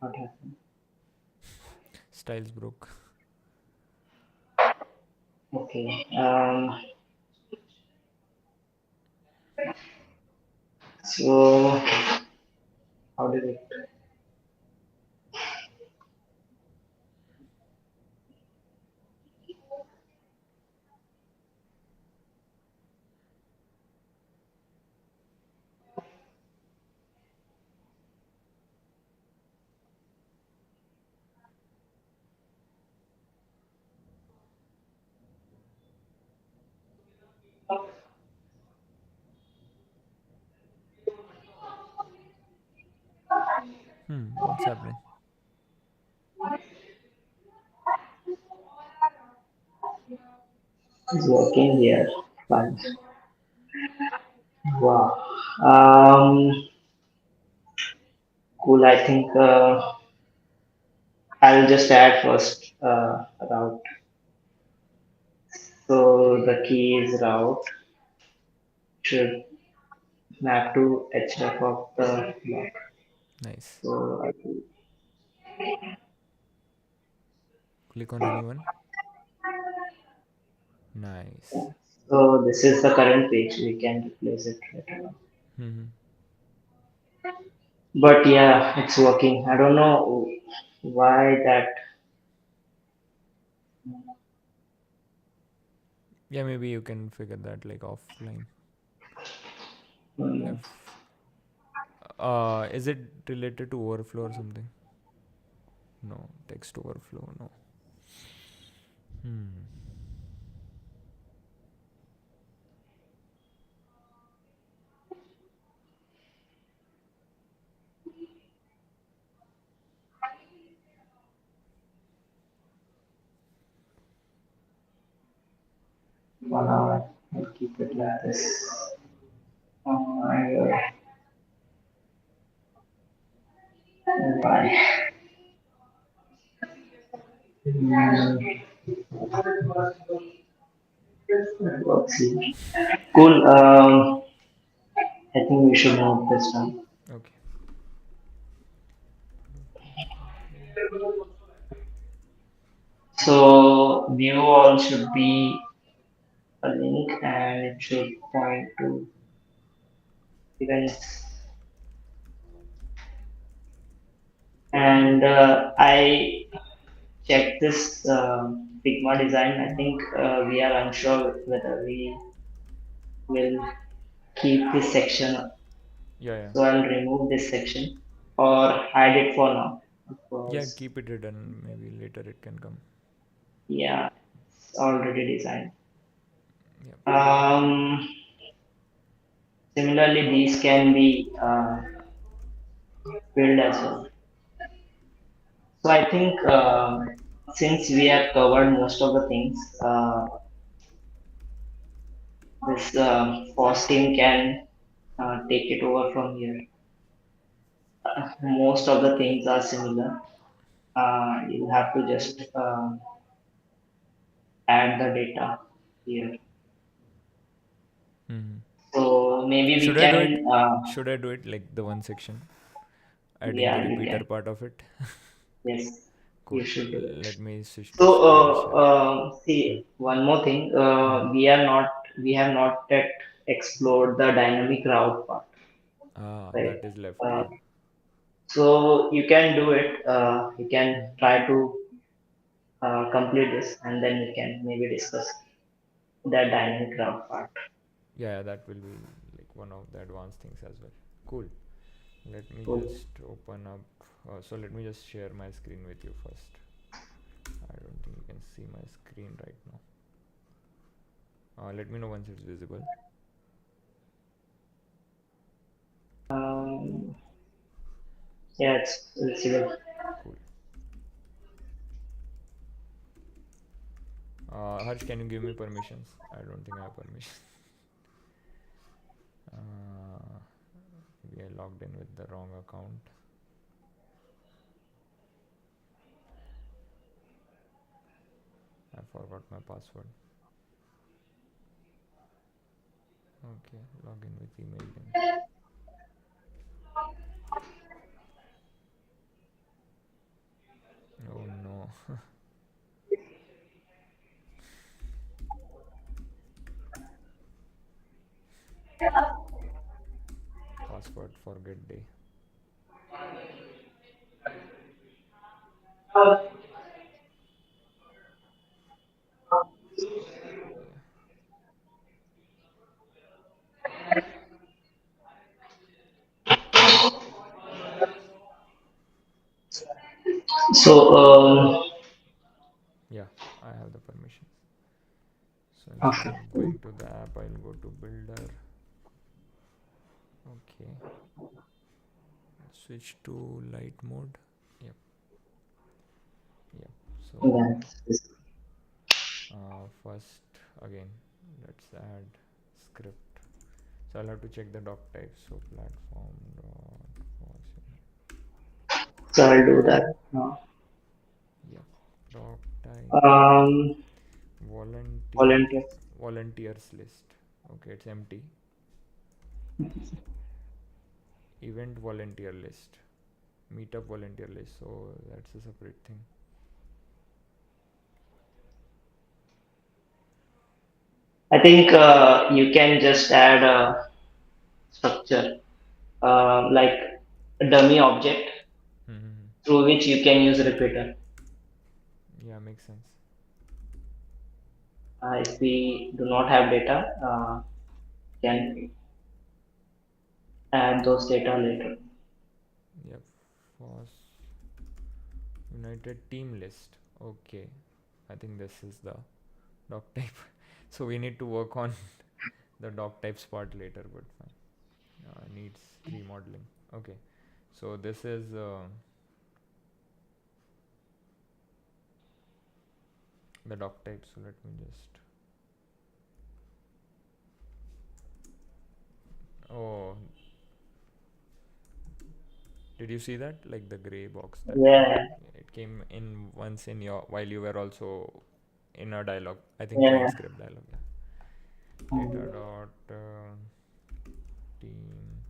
What happened? Styles broke. Okay. So how did it? What's happening? It's working here. Fine. Wow. Um, cool. I think I'll just add first route. So the key is route should map to href of the block. Nice. So Click on anyone. Nice. so this is the current page. We can replace it later on. Hmm. But yeah, it's working. I don't know why that. Yeah, maybe you can figure that like offline. Hmm, If is it related to overflow or something? No, text overflow. No. Hmm. 1 hour. I'll keep it like this. Oh my god. Bye. Hmm, let's see. Cool. I think we should note this down. Okay. So view all should be a link and it should point to events. And I checked this Figma design. I think we are unsure whether we will keep this section. Yeah, yeah. So I'll remove this section or hide it for now Yeah, because keep it hidden. Maybe later it can come. yeah, it's already designed. Yep. Um, Similarly, these can be filled as well. So I think since we have covered most of the things, this FOSS team can take it over from here. Most of the things are similar. You have to just add the data here. Hmm. So maybe we Should I do it? can, Should I do it like the one section, adding the yeah, you repeater can. part of it? Yes, you Cool. should do it. Let me switch So to screen share. see, one more thing. Hmm. We have not yet explored the dynamic route part, Ah, right? that is left. Uh, Yeah. so you can do it. You can Hmm. try to complete this, and then we can maybe discuss the dynamic route part. Yeah, yeah, that will be like one of the advanced things as well. Cool. Let me Cool. just open up. So let me just share my screen with you first. I don't think you can see my screen right now. Let me know once it's visible. Um, yeah, it's visible. Cool. Harsh, can you give me permissions? I don't think I have permission. uh, Maybe I logged in with the wrong account. I forgot my password. Okay, log in with email then. Oh no. Password forget day. Yeah. So Yeah, I have the permissions. So instead okay. of going to the app, I'll go to builder. Okay. Switch to light mode. Yep. Yep. So Yeah. first again, let's add script. So I'll have to check the doc type. So platform dot So I'll do that now. yep. Doc type Um, volunteer volunteer. volunteers list. Okay, it's empty. Event volunteer list. Meetup volunteer list. So that's a separate thing. I think you can just add a structure like a dummy object Mm-hmm. through which you can use repeater. Yeah, makes sense. If we do not have data, can add those data later. Yep. FOSS United team list. Okay. I think this is the doc type. So we need to work on the doc types part later, but fine. Needs remodeling. Okay. So this is the doc type. So let me just. Oh, did you see that? Like the gray box that came. Yeah, It came in once in your while you were also in a dialogue. I think client yeah. script dialogue. Yeah. Data Mhm. dot team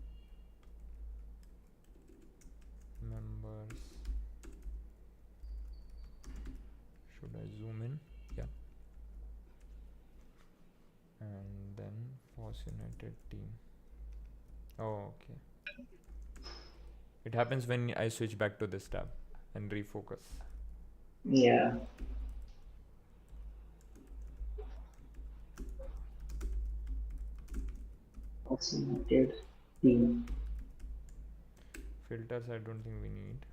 members. Should I zoom in? Yeah. And then FOSS United team. Oh, okay. It happens when I switch back to this tab and refocus. Yeah. Automated theme. Filters, I don't think we need.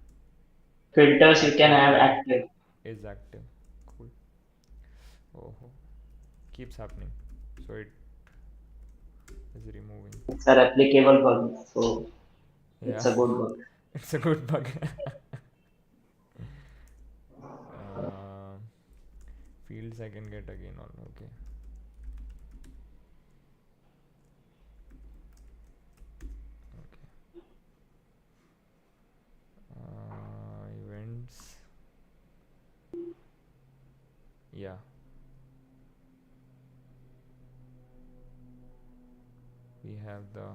Filters you can Active have query active. is active. Cool. Oh, keeps happening. So it is removing. It's a replicable bug, so it's Yeah, a good bug. it's a good bug. uh, Fields I can get again. All okay. Okay. Events. Yeah, we have the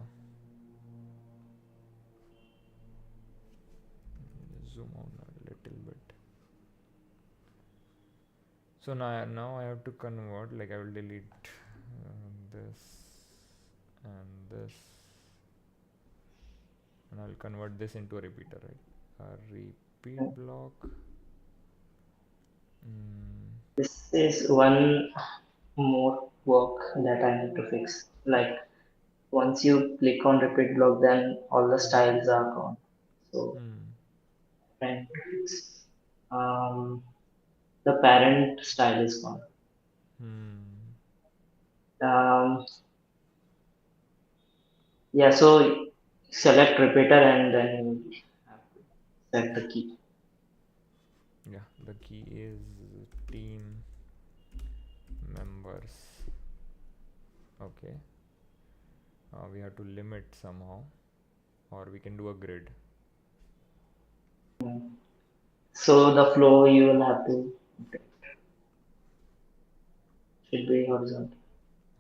zoom out a little bit. So now I have to convert. Like I will delete this and this, and I'll convert this into a repeater, right? A repeat block. This is one more work that I need to fix. Like once you click on repeat block, then all the styles are gone. So Hmm. trying to fix. Um, the parent style is gone. Hmm. Um, yeah, so select repeater and then you have to set the key. Yeah, the key is team members. Okay. We have to limit somehow, or we can do a grid. So the flow you will have to should be horizontal.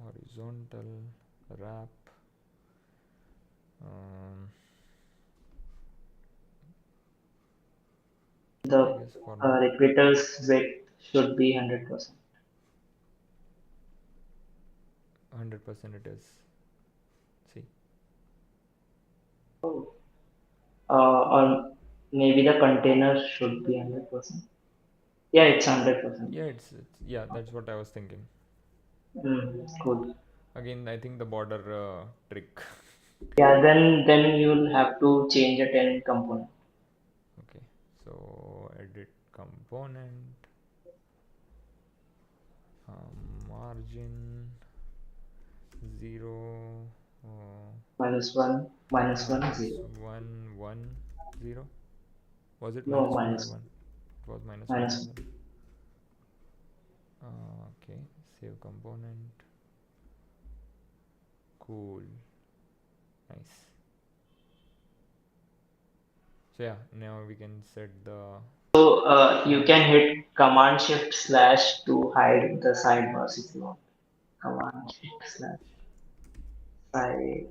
Horizontal wrap. Um, I The guess for now, repeater's width should be 100%. 100% it is. See. Oh. Or maybe the container should be 100%. Yeah, it's 100%. Yeah, it's yeah. That's what I was thinking. Cool. Again, I think the border trick. Yeah, then you'll have to change a 10 component. Okay, so edit component, margin 0, Minus one, minus 0. 1 1 0. Was it No, minus 1 or minus, 1? It was minus 1 as minus. well. Okay, save component. Cool, nice. So yeah, now we can set the So you can hit Command Shift slash to hide the sidebars if you want. Command Shift slash side.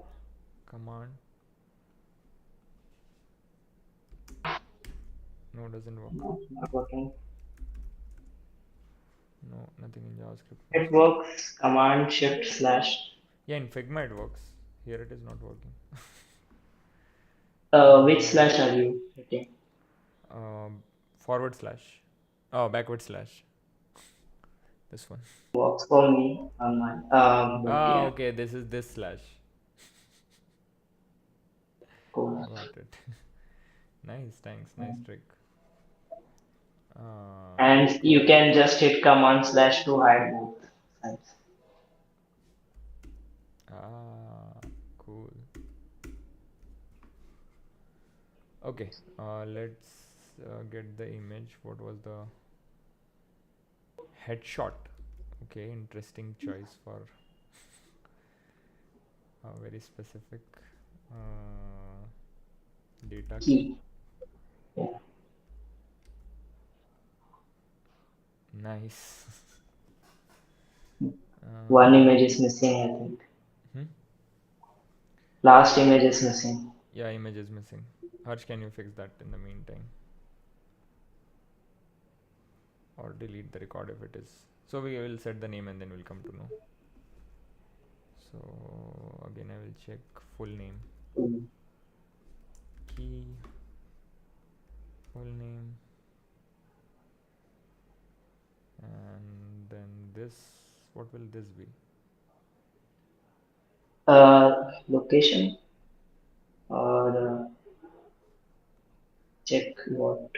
command. No, doesn't work. No, not working. No, nothing in JavaScript It works. works. Command Shift slash. Yeah, in Figma it works. Here it is not working. Which slash are you hitting? Forward slash. Oh, backward slash. This one. Works for me on mine. But Ah, yeah, okay. This is this slash. cool. Got it. Nice. Thanks. Nice trick. And Cool. you can just hit Command slash to hide both sides. Cool. Okay. Let's get the image. What was the headshot? Okay. Interesting choice for very specific data key. Key. Yeah. Nice. One image is missing, I think. Hmm? Last image is missing. Yeah, image is missing. Harsh, can you fix that in the meantime? Or delete the record if it is. So we will set the name and then we'll come to know. So again I will check full name. Key, full name, and then this, what will this be? Location or check what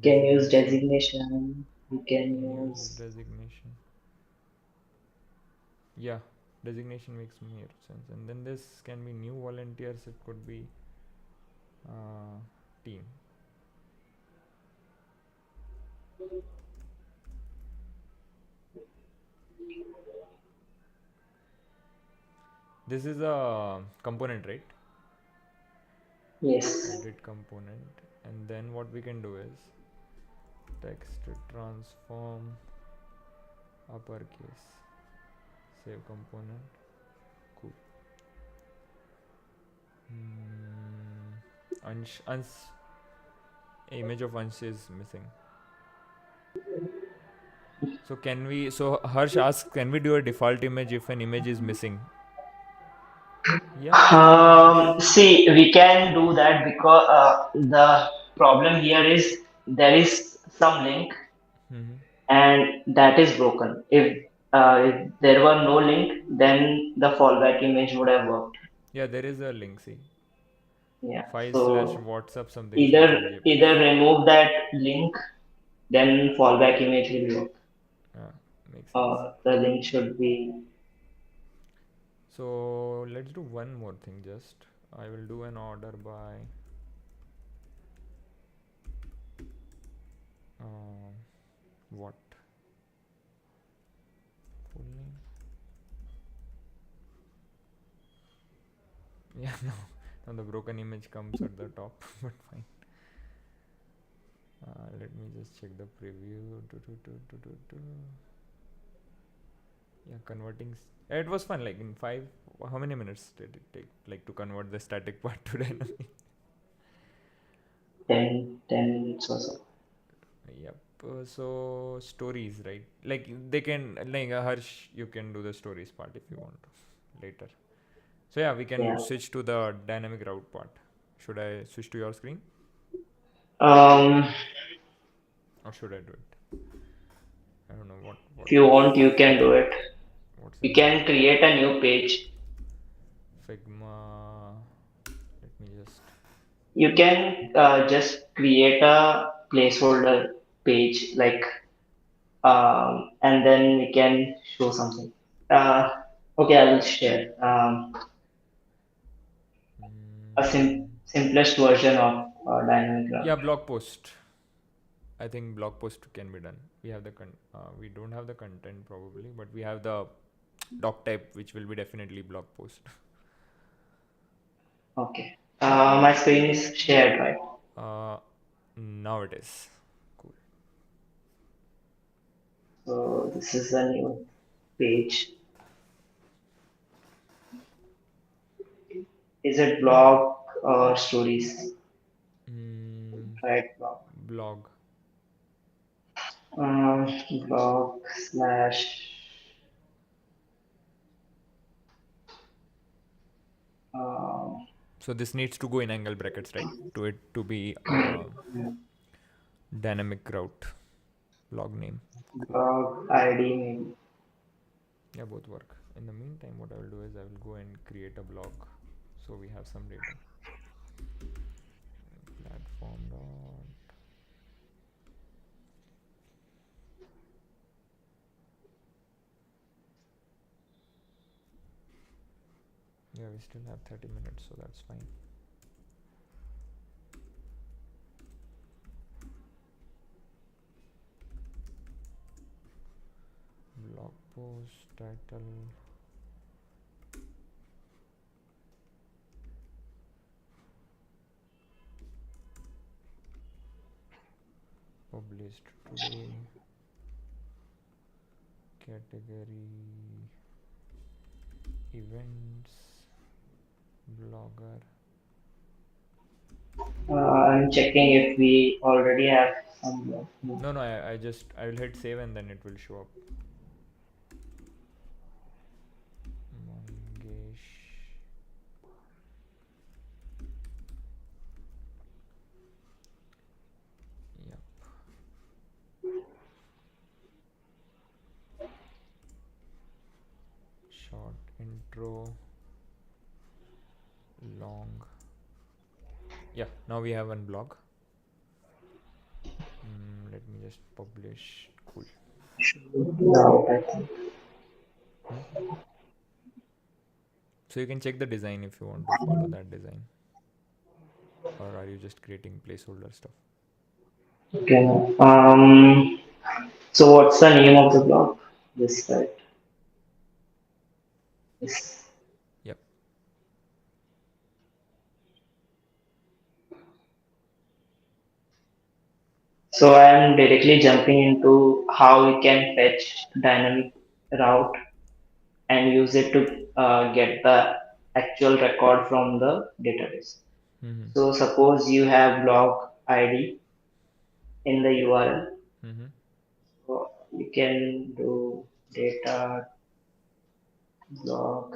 can use designation. We can Can use use designation. Yeah, Designation makes more sense. And then this can be new volunteers. It could be uh, team. This is a component, right? Yes. Edit component. And then what we can do is text transform uppercase. Save component. Cool. Image of Ansh is missing. So can we? So Harsh asks, can we do a default image if an image is missing? Yeah, I guess. See, we can do that because the problem here is there is some link Mm-hmm. and that is broken. If there were no link, then the fallback image would have worked. Yeah, there is a link. See, Yeah. file slash So WhatsApp something something either JPEG. remove that link, then fallback image will work. Ah, makes sense. The link should be So let's do one more thing. Just I will do an order by um, what full name? Yeah, no. Now the broken image comes at the top, but fine. Let me just check the preview. Yeah, converting. It was fun. Like in 5. How many minutes did it take? Like to convert the static part to dynamic? 10 minutes or so. Yep. So stories, right? Like they can like Harsh, you can do the stories part if you want later. So yeah, we can Yeah. switch to the dynamic route part. Should I switch to your screen Um, or should I do it? I don't know what if you is want, you can do it. what's You in can create a new page. Figma. Let me just. You can just create a placeholder page, like, and then we can show something. Uh, okay, I will share a Mm, simplest version of dynamic yeah, graph. blog post. I think blog post can be done. We have the we don't have the content probably, but we have the doc type, which will be definitely blog post. Okay. My screen is shared, right? Uh, Now it is cool. So this is a new page. Is it blog or stories? Mm, Right, blog. Blog. Um, blog slash um, So this needs to go in angle brackets, right? To it to be dynamic route blog name. Cool. blog ID maybe. Yeah, both work. In the meantime, what I will do is I will go and create a blog, so we have some data. Platform dot. Yeah, we still have 30 minutes, so that's fine. Blog post title. Published today. Category events. Blogger. I'm checking if we already have some blog. No, I will hit save and then it will show up. Mangesh. Yep. Short intro. Long. Yeah, now we have one blog. Let me just publish. Cool. Now, I think. Hmm? So you can check the design if you want to follow that design, or are you just creating placeholder stuff? Okay. So what's the name of the blog? This right. This. Yep. So I am directly jumping into how we can fetch dynamic route and use it to get the actual record from the database. Mm-hmm. So suppose you have blog ID in the URL. Mm-hmm. So you can do data blog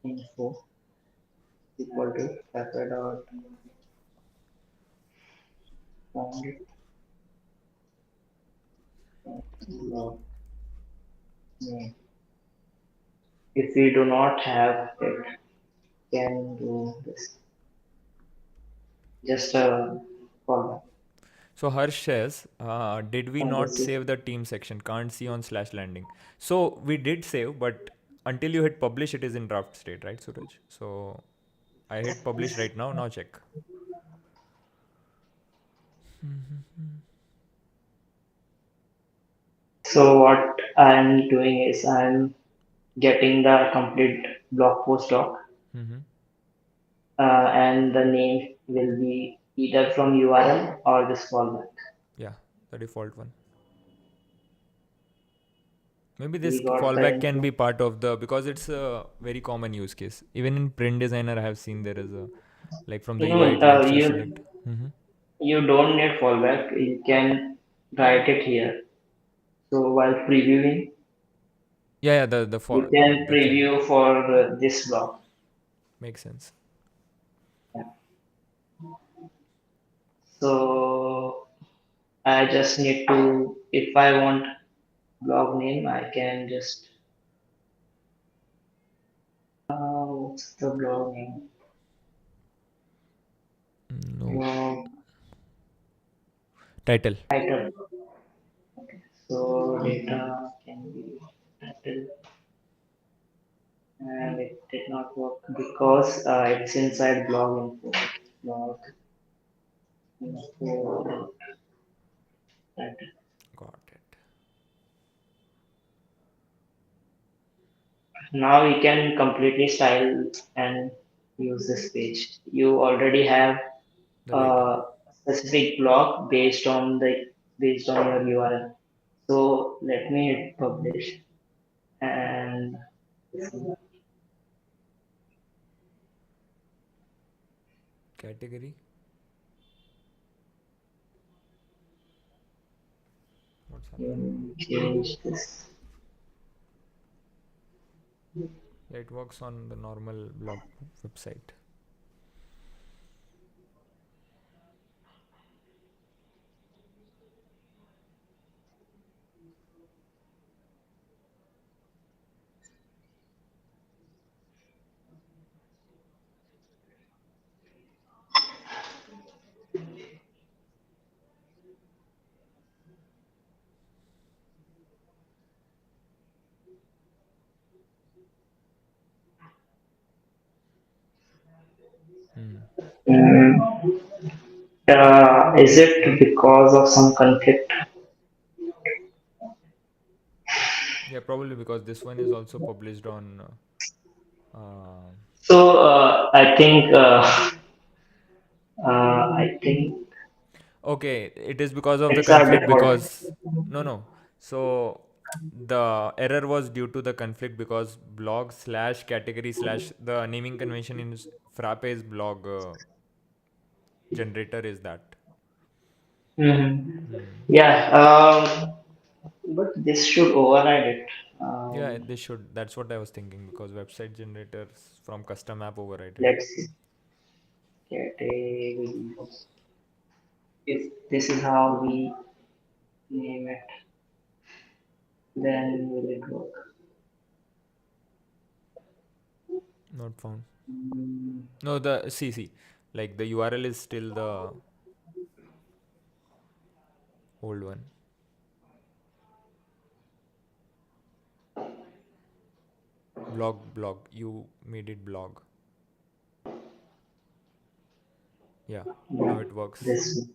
info equal to paper dot found blog name. If we do not have it, can do this. Just a callback. So Harsh says, did we And not this is save the team section? Can't see on slash landing. So we did save, but until you hit publish, it is in draft state, right, Suraj? So I hit publish right now. Now check. so what I'm doing is I'm getting the complete blog post doc, Mm-hmm. and the name will be either from URL or this fallback. Yeah, the default one. Maybe this We got the fallback can info. be part of the, because it's a very common use case. Even in print designer, I have seen there is a, like from the You UI, know, it lets you select. Mm-hmm. you don't need fallback. You can write it here. So while previewing, Yeah, yeah, you can the thing preview for this block. makes sense. Yeah. So I just need to, if I want blog name, I can just, what's the blog name? No Blog title. title. So data can be title, and it did not work because it's inside blog info. Blog info title. Got it. Now we can completely style and use this page. You already have The data. a specific block based on your URL. So let me hit publish and Category. What's happening? change this. Yeah, it works on the normal blog website. Hmm. Mm, is it because of some conflict? Yeah, probably because this one is also published on. Uh, So I think okay, it is because of the it's our conflict default. because no, no. So the error was due to the conflict because blog slash category slash the naming convention in Frappe is blog generator is that. Mhm. Hmm. Yeah, but this should override it. Yeah, they should. That's what I was thinking because website generators from custom app override it. Let's see. Category. If this is how we name it, then will it work? Not found. Mm, No, the see, like the URL is still the old one. blog. You made it blog. Yeah, now Yeah, it works. this,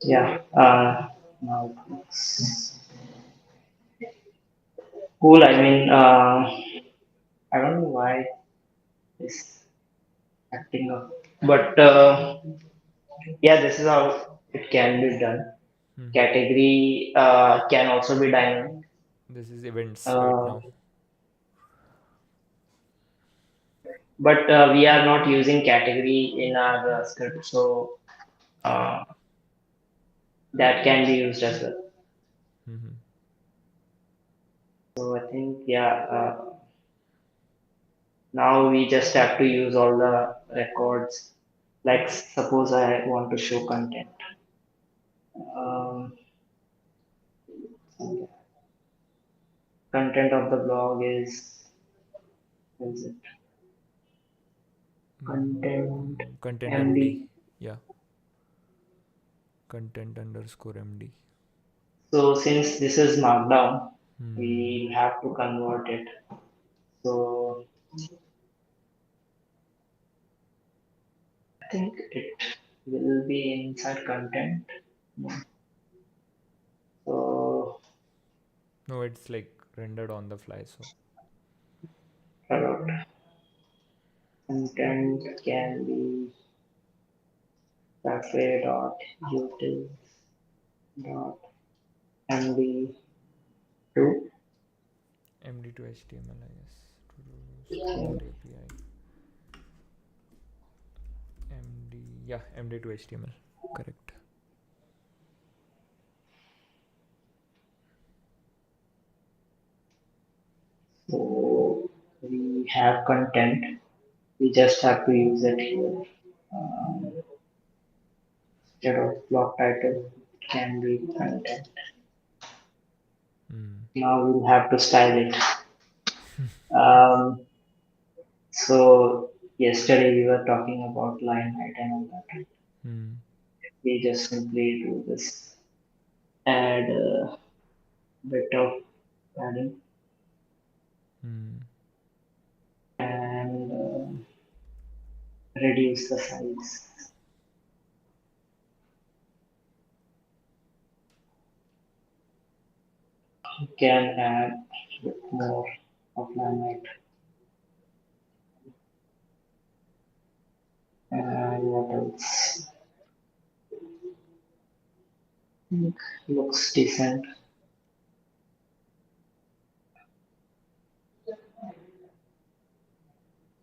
yeah, now it's cool. I mean, I don't know why it's acting up, but yeah, this is how it can be done. Hmm. Category can also be dynamic. This is events right Uh, now. but we are not using category in our script, so Yeah. uh, that can be used as well. Hmm. So I think yeah, now we just have to use all the records. Like suppose I want to show content. Um, content of the blog is it content Content MD. MD. Yeah. Content underscore MD. So since this is markdown, Hmm. we have to convert it. So I think it will be inside content. So No, it's like rendered on the fly. So content can be cafe dot utils dot md2. MD to HTML, I guess. To support API. MD. Yeah, MD to HTML. Correct. So we have content. We just have to use it here. Instead of blog title, it can be content. Hmm. Now we'll have to style it. Um, so yesterday we were talking about line height and all that. Hmm. We just simply do this, add a bit of padding Hmm. and reduce the size. You can add a bit more of line height. And what else? Looks decent.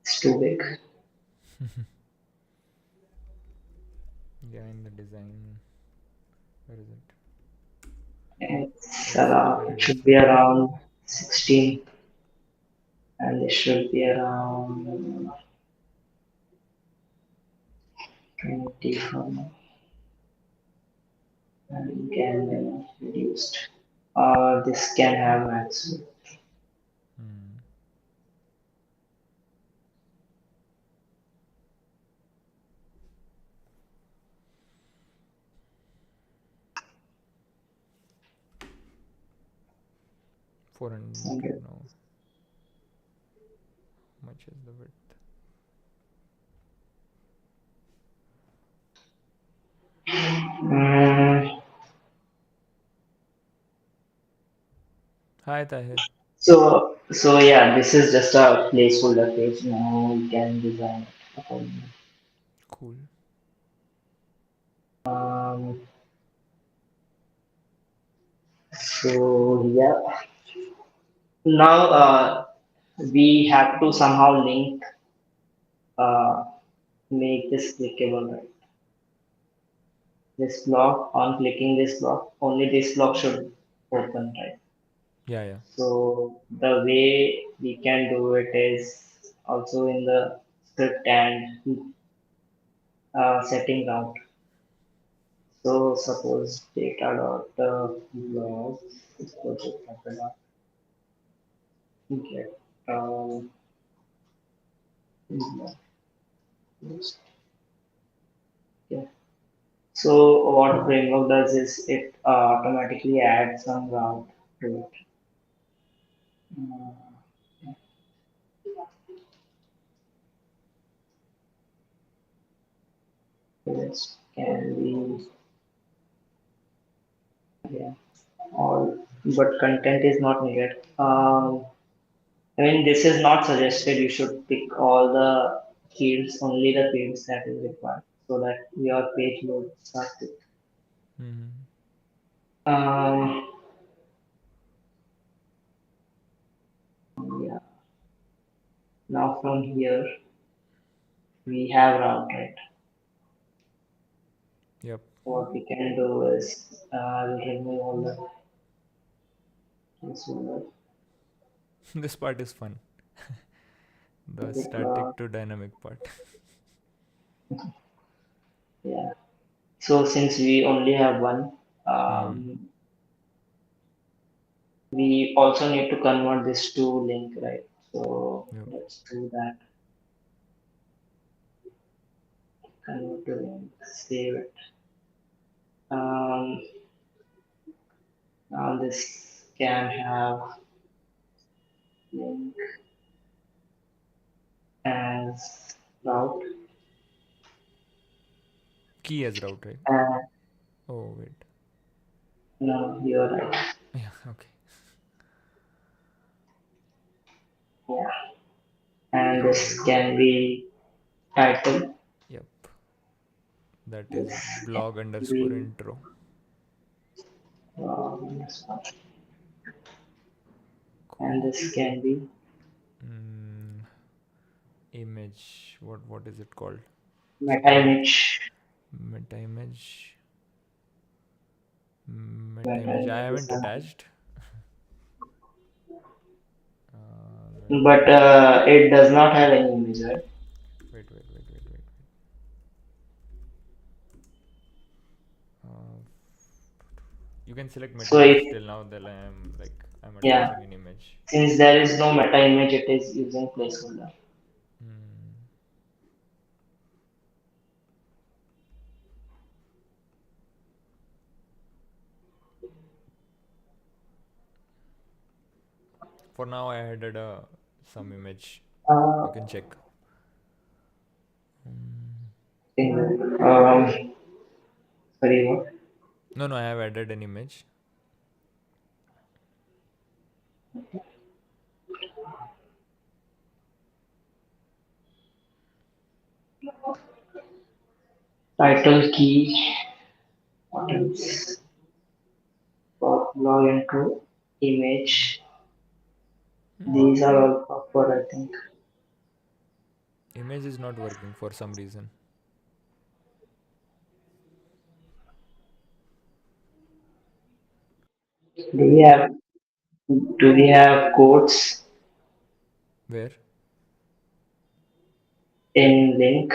It's too big. Yeah, in the design. Where is it? It's It very should be different. around 16 and it should be around 20 for now and can be reduced. This can have max. Hmm. 400 now. How much is the width? Mm, Hi, Tahir. so yeah, this is just a placeholder page. Now we can design it accordingly. Cool. Um, so yeah, now we have to somehow link, uh, make this clickable, right? This block, on clicking this block, only this block should open, right? Yeah, yeah. So the way we can do it is also in the script and setting route. So suppose data dot log is project dot get yeah. So what framework does is it automatically adds some route. Right. Uh, this can be, yeah, all, but content is not needed. I mean, this is not suggested. You should pick all the fields, only the fields that is required, so that your page load starts with. Mm-hmm. Um, yeah. Now from here we have route, right? Yep. What we can do is I'll remove all the consumer This part is fun. The public static to dynamic part. Yeah. So since we only have one, Hmm. we also need to convert this to link, right? So Yep. let's do that. Convert to link, save it. Um, Now this can have link as route. Key as route, right? And Oh wait. no, you're right. Yeah. Okay. Yeah. And this And can be title. yep. That is This can blog underscore be intro. this one. Cool. And this can be Mm, image. What is it called? meta Scroll. image. Meta image. Meta Meta image. I image is haven't something. attached. Let me But it does not have any image, right? wait. Uh, you can select meta So image if till now. Then I'm yeah, attaching an image. since there is no meta image, it is using placeholder. Hmm. For now, I added some image. Uh, You can check. Mm. Sorry, what? No, I have added an image. Title key. What else? Log into image. Hmm. These are all proper, I think. Image is not working for some reason. Do we have quotes Where? in link?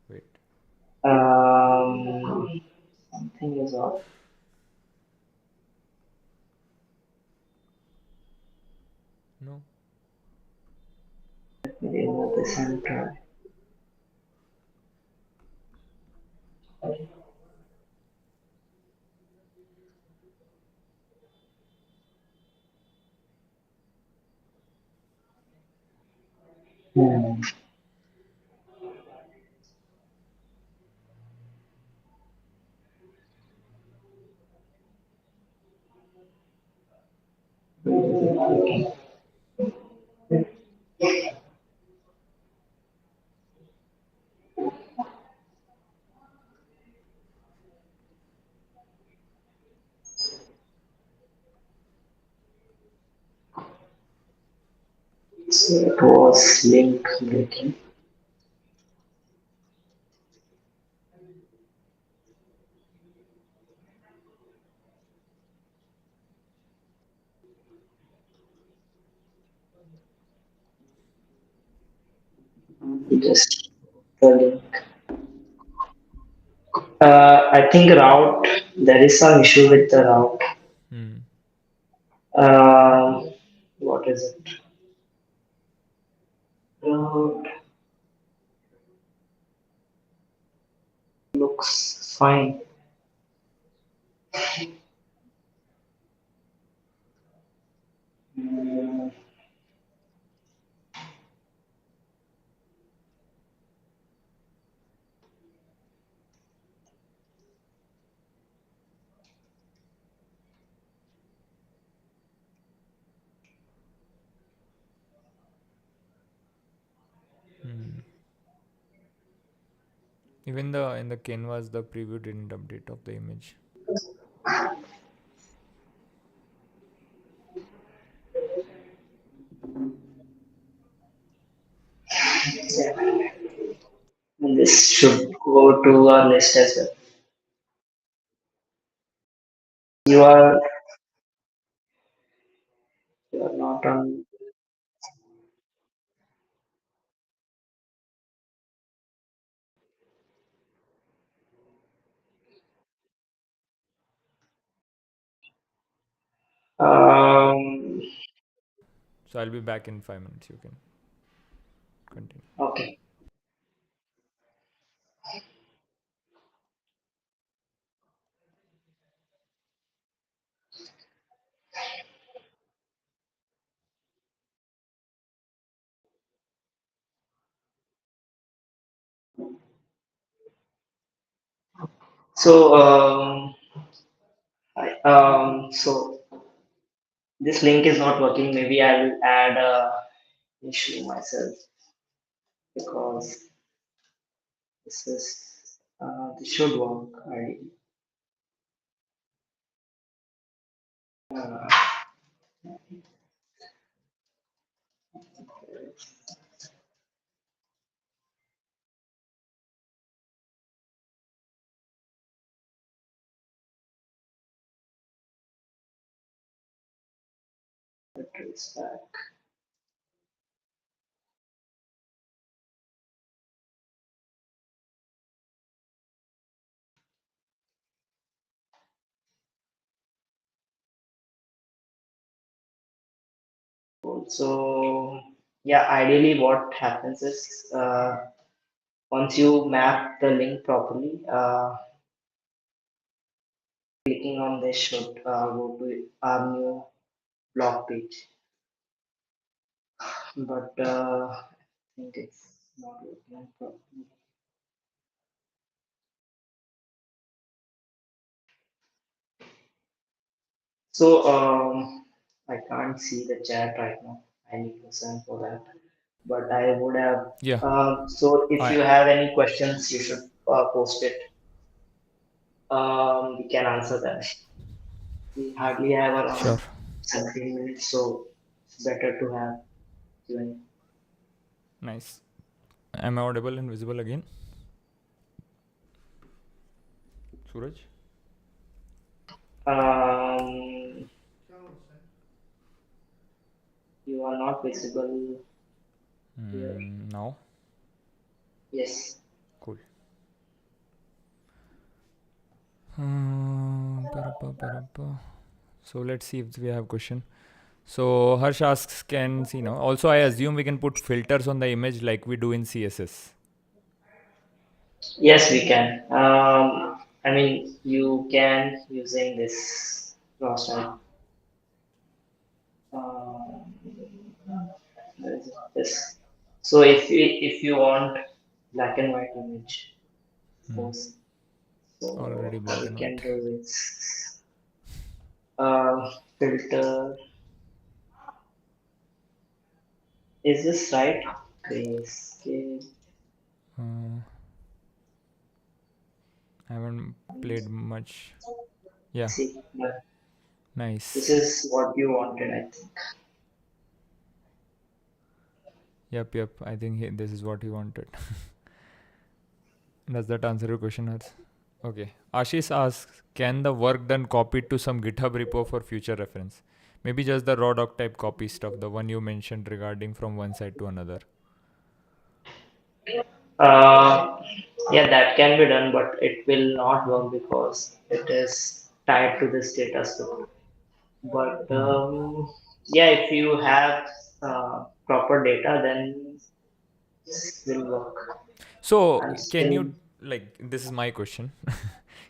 Wait. Something is off. No. Let me remove this and try. Hmm. So it was link breaking. Just the link. I think route. There is some issue with the route. Hmm. Um, what is it? Route looks fine. Even the in the canvas, the preview didn't update of the image. Yeah. This should go to our list as well. You are you are not on. Um, So I'll be back in 5 minutes. You can continue. okay. So so this link is not working. Maybe I will add a issue myself because this should work. Uh, Trace back. So yeah, ideally what happens is once you map the link properly, clicking on this should go to our new blog page. But I think it's not working properly. So I can't see the chat right now. I need to send for that. But I would have. Yeah, So if I you have any questions, you should post it. We can answer them. We hardly have sure. around 17 minutes, so it's better to have Q&A. Nice. Am I audible and visible again, Suraj? Um, you are not visible here. Now, Yes. cool. Parappa. So let's see if we have question. So Harsh asks, can see now. Also, I assume we can put filters on the image like we do in CSS. Yes, we can. I mean, you can using this cross type. Um, where is this. So if you want black and white image, of course, Already so what black we and can white. do is filter. Is this right? Grayscale. Uh, I haven't played much. Yeah, See, but this nice. is what you wanted, I think. Yep. I think this is what he wanted. Does that answer your question, Harsh? Okay. Ashish asks, can the work done copied to some GitHub repo for future reference? Maybe just the raw doc type copy stuff, the one you mentioned regarding from one side to another. Uh, yeah, that can be done, but it will not work because it is tied to this data store. But yeah, if you have proper data, then this will work. So, I'm can still you, like, this is my question.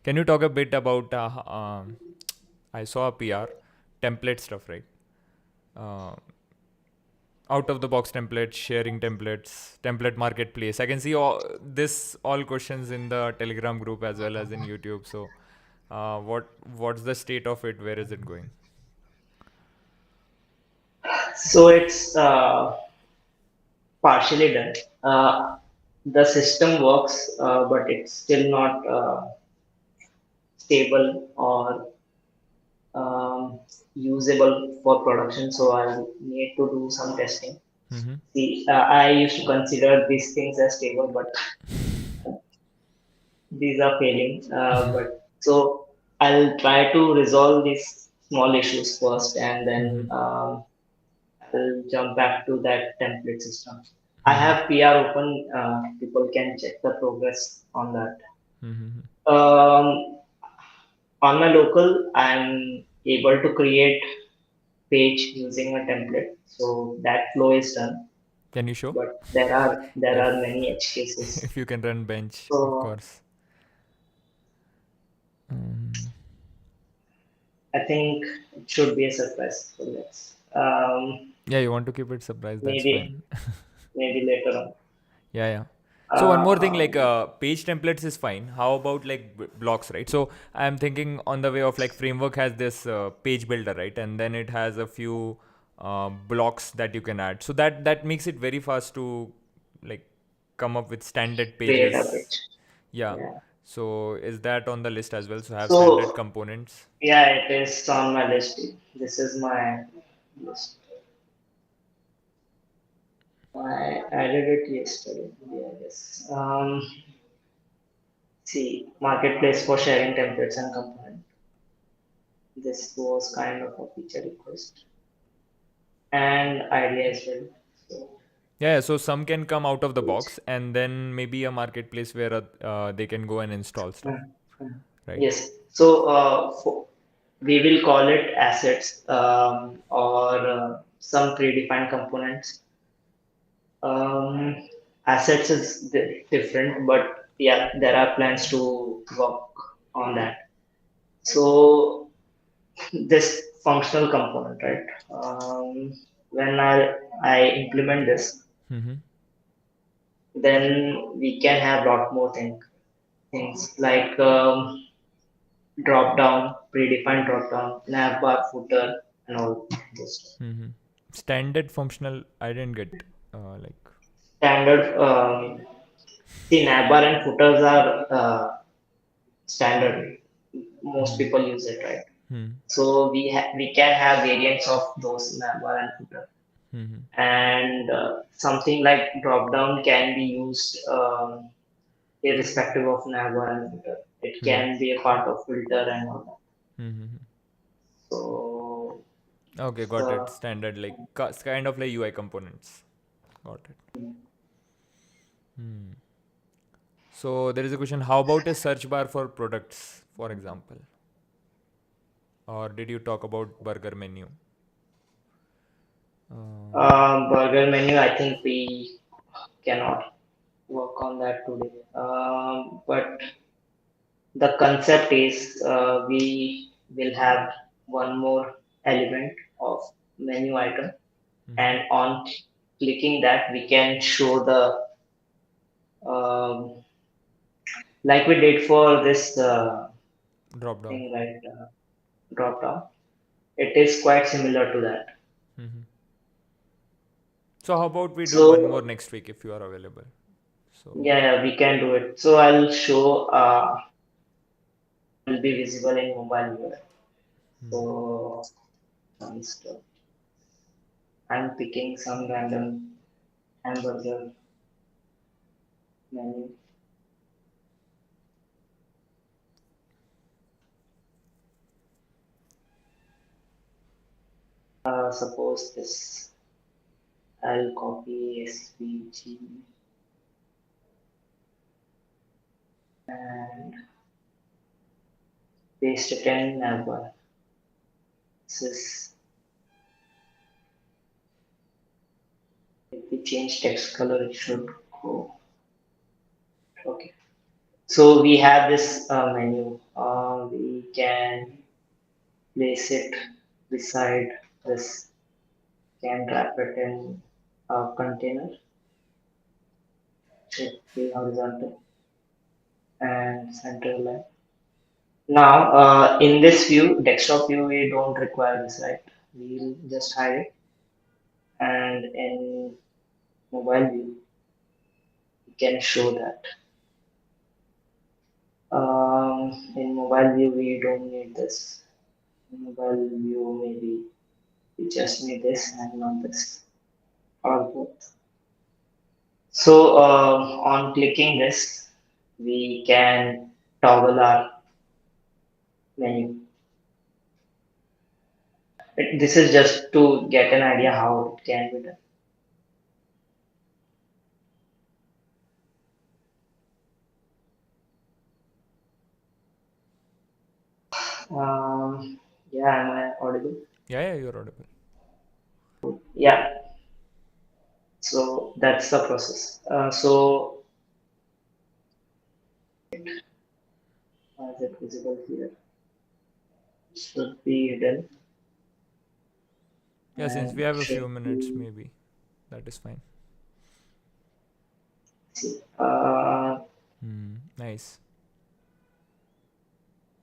Can you talk a bit about, I saw a PR, template stuff, right? Uh, Out of the box templates, sharing templates, template marketplace. I can see all questions in the Telegram group as well as in YouTube. So, what's the state of it? Where is it going? so it's partially done. the system works, but it's still not stable or usable for production. So I need to do some testing. Mm-hmm. See, I used to consider these things as stable, but these are failing. But so I'll try to resolve these small issues first, and Mm-hmm. then I'll jump back to that template system. I Mm-hmm. have PR open. People can check the progress on that. Mm-hmm. On my local, I'm able to create page using a template, so that flow is done. Can you show But there are if many edge cases. if you can run bench, of So course. Um, I think it should be a surprise for this. yeah, you want to keep it surprise, that's Maybe fine. maybe later on. Yeah, yeah. So one more thing, like Um, page templates is fine. How about like blocks, right? So I'm thinking on the way of like framework has this page builder, right? And then it has a few blocks that you can add. So that makes it very fast to like come up with standard Create a pages. page. Yeah. Yeah. So is that on the list as well? So have standard So components. yeah, it is on my list. This is my list. I added it yesterday. Yeah, yes. See, marketplace for sharing templates and components. This was kind of a feature request and idea as well. So, Yeah, yeah, so some can come out of the box and then maybe a marketplace where they can go and install stuff, mm, mm. right? yes. So we will call it assets or some predefined components. Um, assets is different, but yeah, there are plans to work on that. So this functional component, right? When I implement this, Mm-hmm. then we can have a lot more things like drop down, predefined drop down, nav bar, footer, and all this stuff. Mm-hmm. Standard functional, I didn't get like. Standard, see, nav bar and footers are standard. Most Mm-hmm. people use it, right? Mm-hmm. So we can have variants of those nav bar and footer, Mm-hmm. and something like drop down can be used irrespective of nav bar and footer. It Mm-hmm. can be a part of filter and all that. Mm-hmm. So Okay, got it. uh, Standard, like kind of like UI components. Got it. Hmm. So there is a question: how about a search bar for products, for example? Or did you talk about burger menu? burger menu, I think we cannot work on that today. But the concept is we will have one more element of menu item, Mm-hmm. and on clicking that, we can show the um, like we did for this Drop down. thing, right? Drop down. It is quite similar to that. Mm-hmm. So how about we do one more So next week if you are available? So. yeah, yeah, we can do it. So I'll show will be visible in mobile viewer. Hmm. So some stuff. I'm picking some random hamburger menu. Suppose this. I'll copy SVG and paste it in navbar. This is if we change text color, it should go. Okay. So we have this menu. We can place it beside this. Can wrap it in a container. Should be horizontal and center line. Now, in this view, desktop view, we don't require this, right? We'll just hide it. And in mobile view, can show that. In mobile view, we don't need this. In mobile view, maybe we just need this and not this, or both. So on clicking this, we can toggle our menu. This is just to get an idea how it can be done. Yeah, am I audible? Yeah, yeah, you're audible. Yeah, so that's the process. So is it visible here? Should be hidden. Yeah, since And we have a should few minutes, be maybe that is fine. see. Nice.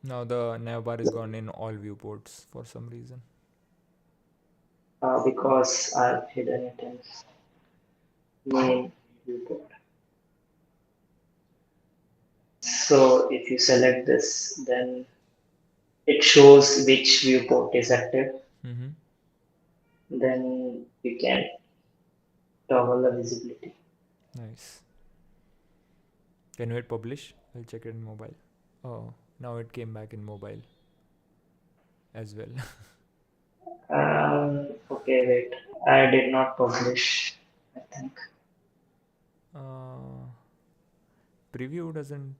Now the navbar is gone in all viewports for some reason. Because I've hidden it in main viewport. So if you select this, then it shows which viewport is active. Mm-hmm. Then you can toggle the visibility. Nice. Can you hit publish? I'll check it in mobile. Oh, now it came back in mobile as well. Okay, wait. I did not publish, I think. uh, Preview doesn't.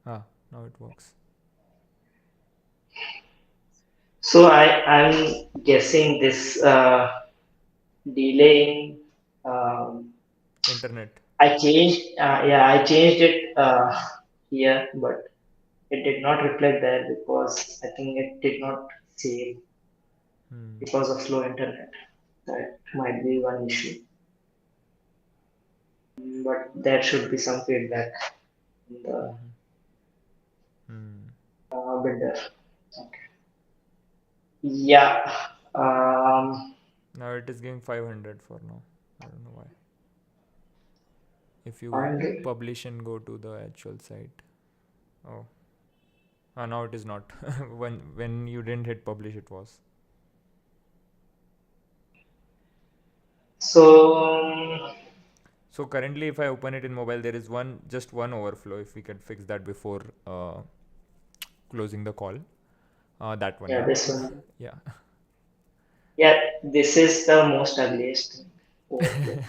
Ah, now it works. So I'm guessing this delay. Internet. I changed. Yeah, I changed it here, but it did not reflect there because I think it did not save Hmm. because of slow internet. That might be one issue. But there should be some feedback in the Mm-hmm. Hmm. builder. Okay. Yeah. Now it is giving 500 for now. I don't know why. If you 500. publish and go to the actual site. Oh. Now it is not. When you didn't hit publish, it was. So So currently, if I open it in mobile, there is just one overflow. If we can fix that before closing the call, that one, yeah, yeah, this one. yeah. Yeah, this is the most ugliest thing overflow.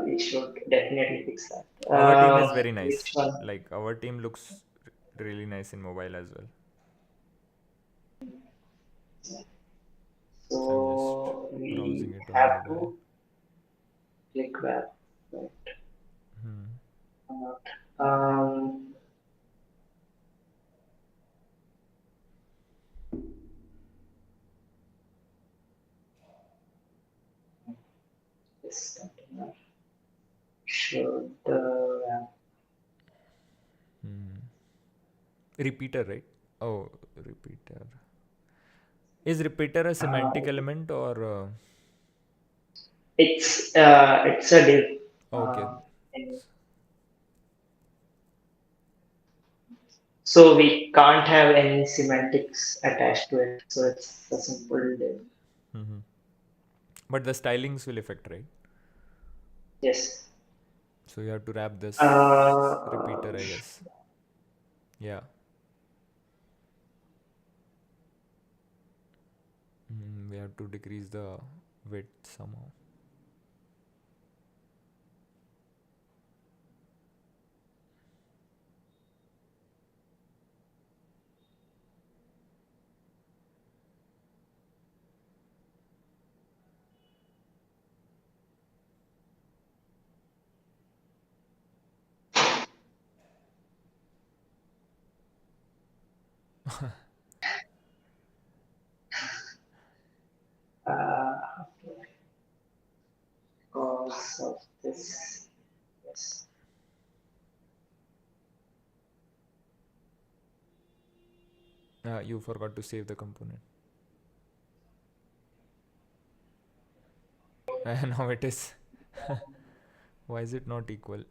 We should definitely fix that. Our team is very Which nice. one? Like our team looks really nice in mobile as well. I'm just So browsing we it on have mobile. to click where. Right. Hmm. Um, this container should. Hmm. Repeater, right? Oh, repeater. Is repeater a semantic Uh, element or? it's a div. Okay. In, so we can't have any semantics attached to it. So it's a simple div. Mm-hmm. But the stylings will affect, right? Yes. So you have to wrap this Uh, repeater, I guess. Yeah. We have to decrease the width somehow. okay. Because of this. Yes. You forgot to save the component. And now it is. Why is it not equal?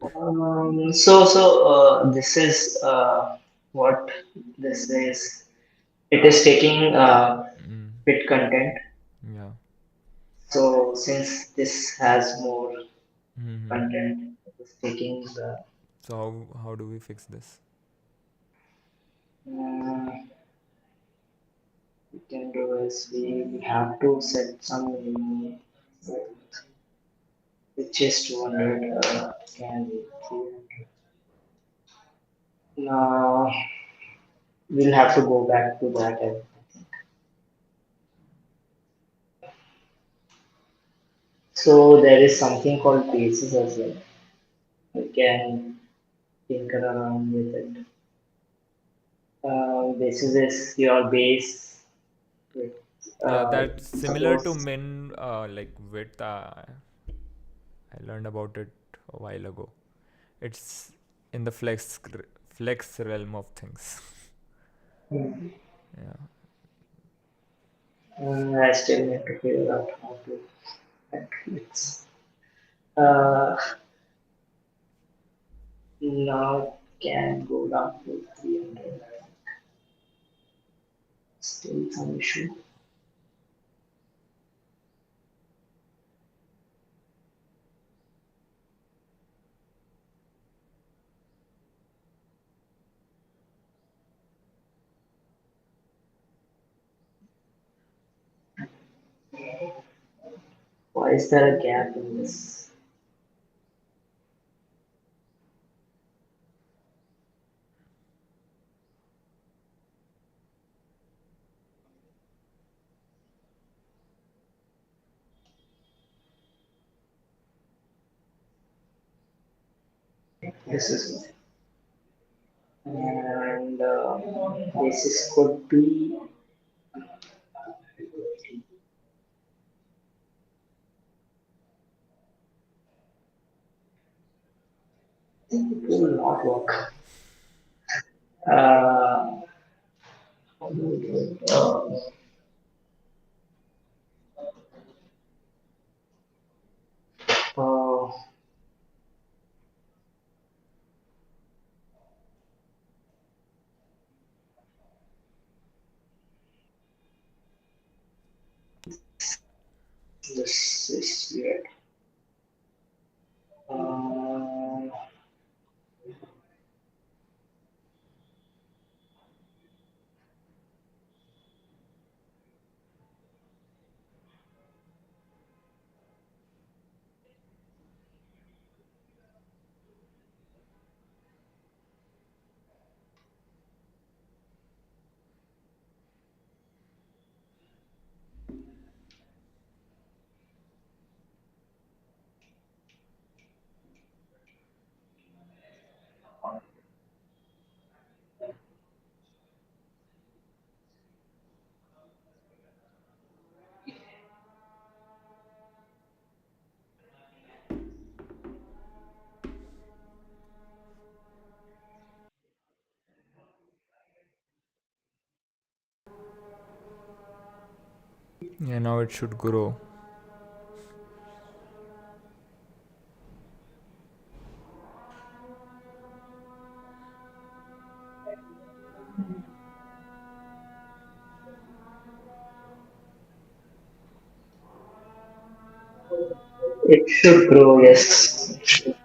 This is what this is. It is taking Mm, bit content. yeah. So since this has more Mm-hmm. content, it is taking the. So how do we fix this? Uh, we can do is we have to set some minimum, which is 200. Can be 300. Now we'll have to go back to that. So there is something called basis as well. We can tinker around with it. Basis is your base with Yeah, that's similar to suppose min like width. I learned about it a while ago. It's in the flex realm of things. Yeah. I still need to figure out how to calculate. Uh, Now can go down to 300. Still some issue. Why is there a gap in this? This is and basis could be it will not work. Uh, uh, this is weird. Uh, Yeah, now it should grow. it should grow, yes. It should,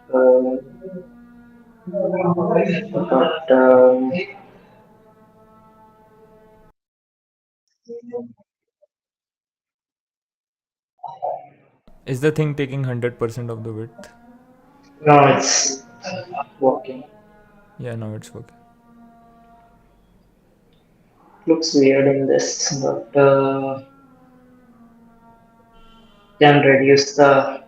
but Is the thing taking 100% of the width? no, it's working. Yeah, now it's working. Looks weird in this, but can reduce the.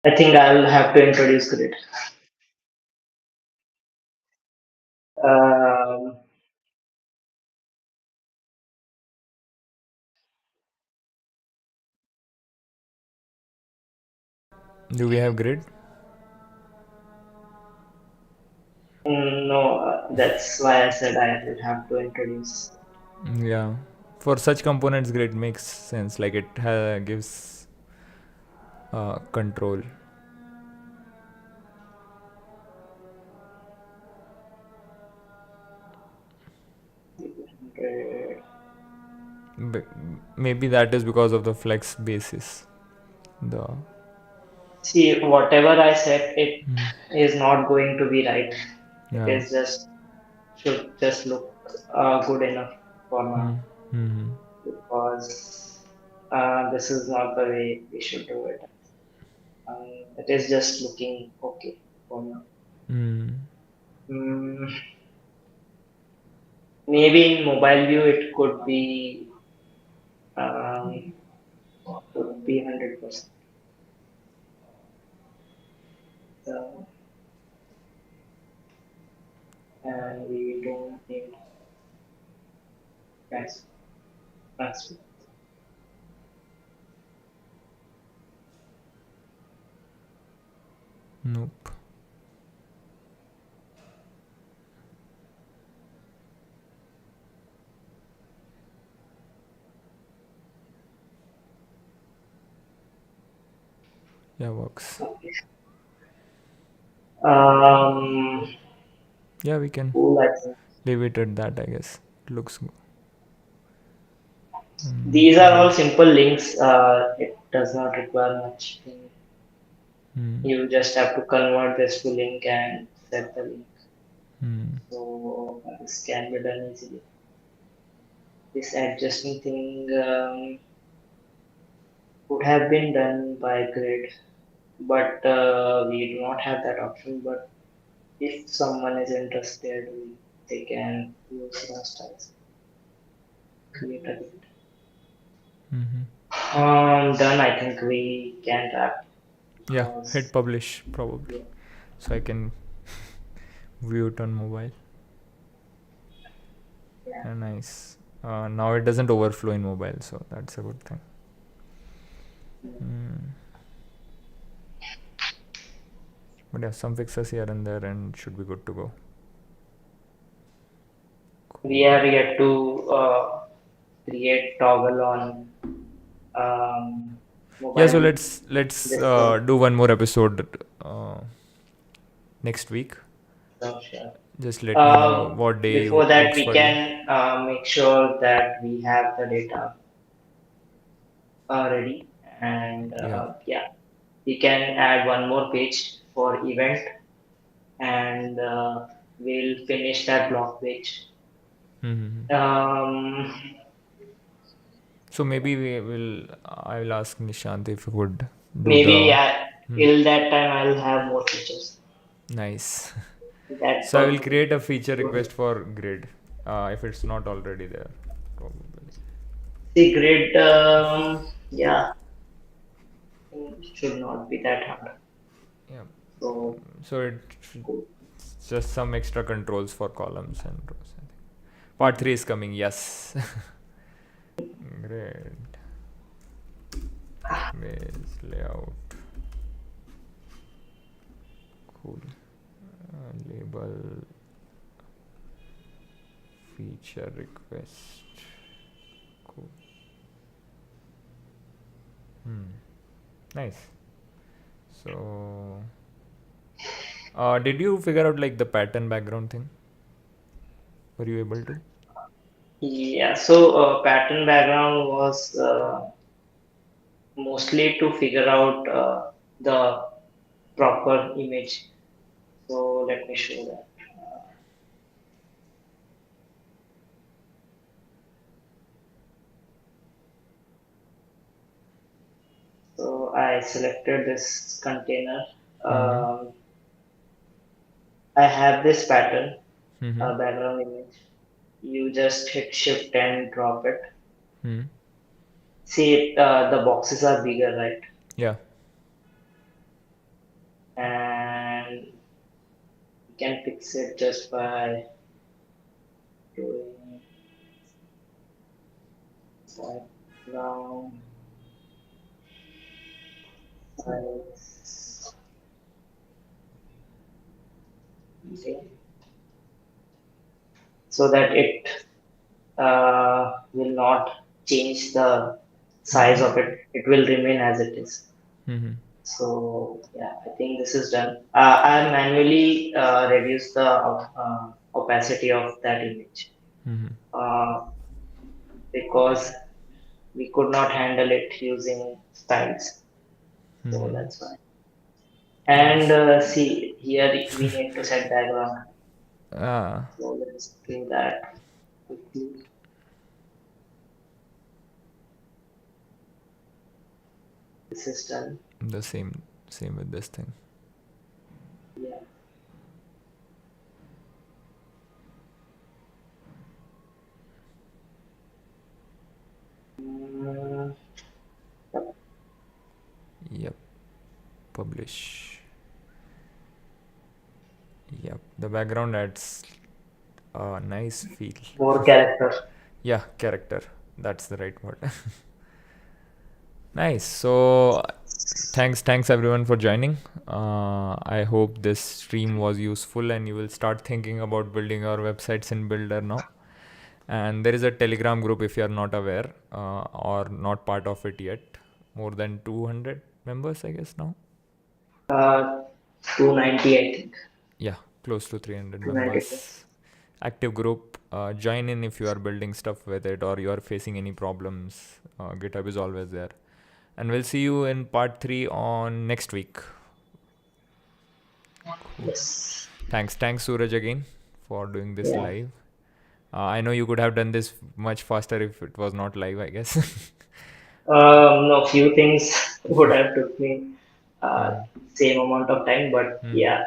I think I'll have to introduce grid. Um, Do we have grid? No, that's why I said I will have to introduce. Yeah. For such components, grid makes sense. Like it gives control. Uh, B- Maybe that is because of the flex basis. The See, whatever I said, it is not going to be right. It yeah. is just should just look good enough for now Mm-hmm. because this is not the way we should do it. It is just looking okay for now. Mm. Mm, maybe in mobile view it um, could be 100%. So, and we don't need trans- transfer. Nope. Yeah, works. Um, Yeah, we can cool, I think. leave it at that. I guess it looks These are all good. simple links. It does not require much thing. Mm. You just have to convert this to link and set the link. Mm. So this can be done easily. This adjusting thing could have been done by grid, but we do not have that option. But if someone is interested, they can use Rust as create a grid. Mm-hmm. Done. I think we can wrap Yeah, hit because publish probably, yeah, so I can view it on mobile. yeah. Yeah, nice. Now it doesn't overflow in mobile, so that's a good thing. Mm. But yeah, some fixes here and there, and should be good to go. We Cool. have yet to create toggle on Yeah, so mobile. let's This thing. do one more episode next week. So sure. Just let me know what day Before that, works we for you. can make sure that we have the data ready, and Yeah. yeah, we can add one more page for event, and we'll finish that block page. Mm-hmm. Um, So maybe we will. I will ask Nishant if he would do maybe the. Hmm. till that time I'll have more features. Nice. That So I will was create a feature good. request for grid, if it's not already there, probably. The grid, yeah, it should not be that hard. Yeah. So So cool. it's just some extra controls for columns and rows. I think. Part 3 is coming. Yes. Great. Base layout. Cool. Label feature request. Cool. Hmm. Nice. So, did you figure out like the pattern background thing? Were you able to? Yeah, so pattern background was mostly to figure out the proper image. So let me show that. So I selected this container. Mm-hmm. Um, I have this pattern Mm-hmm. background image. You just hit shift and drop it. Hmm. See, the boxes are bigger, right? Yeah. And you can fix it just by doing background size. okay, so that it will not change the size Mm-hmm. of it. It will remain as it is. Mm-hmm. So yeah, I think this is done. I manually reduce the opacity of that image Mm-hmm. uh, because we could not handle it using styles. So Mm-hmm. that's why. And Nice. see, here we need to set background. Ah, So let's do that quickly. This is done. the same with this thing. Yeah. Mm, Yep. Publish. Yep. The background adds a nice feel. more character. Yeah, character. That's the right word. Nice. So thanks everyone for joining. I hope this stream was useful and you will start thinking about building your websites in Builder now. And there is a Telegram group if you are not aware or not part of it yet. More than 200 members, I guess now. Uh, 290, I think. Yeah, close to 300 290. members. Active group. Join in if you are building stuff with it or you are facing any problems. GitHub is always there. And we'll see you in part 3 on next week. Cool. Yes. Thanks Suraj again for doing this Yeah. live. I know you could have done this much faster if it was not live, I guess. No, few things would have took me uh, Hmm. same amount of time, but Hmm. yeah,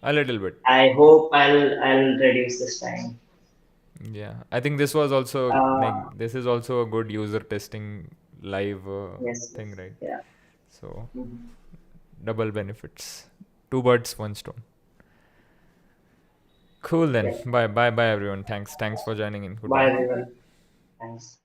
A little bit. I hope I'll reduce this time. Yeah, I think this was also Uh, like this is also a good user testing live yes, yes, thing, right? yeah. So Mhm. double benefits, two birds, one stone. Cool then. Yeah. Bye everyone. Thanks for joining in. Bye Goodbye. everyone. Thanks.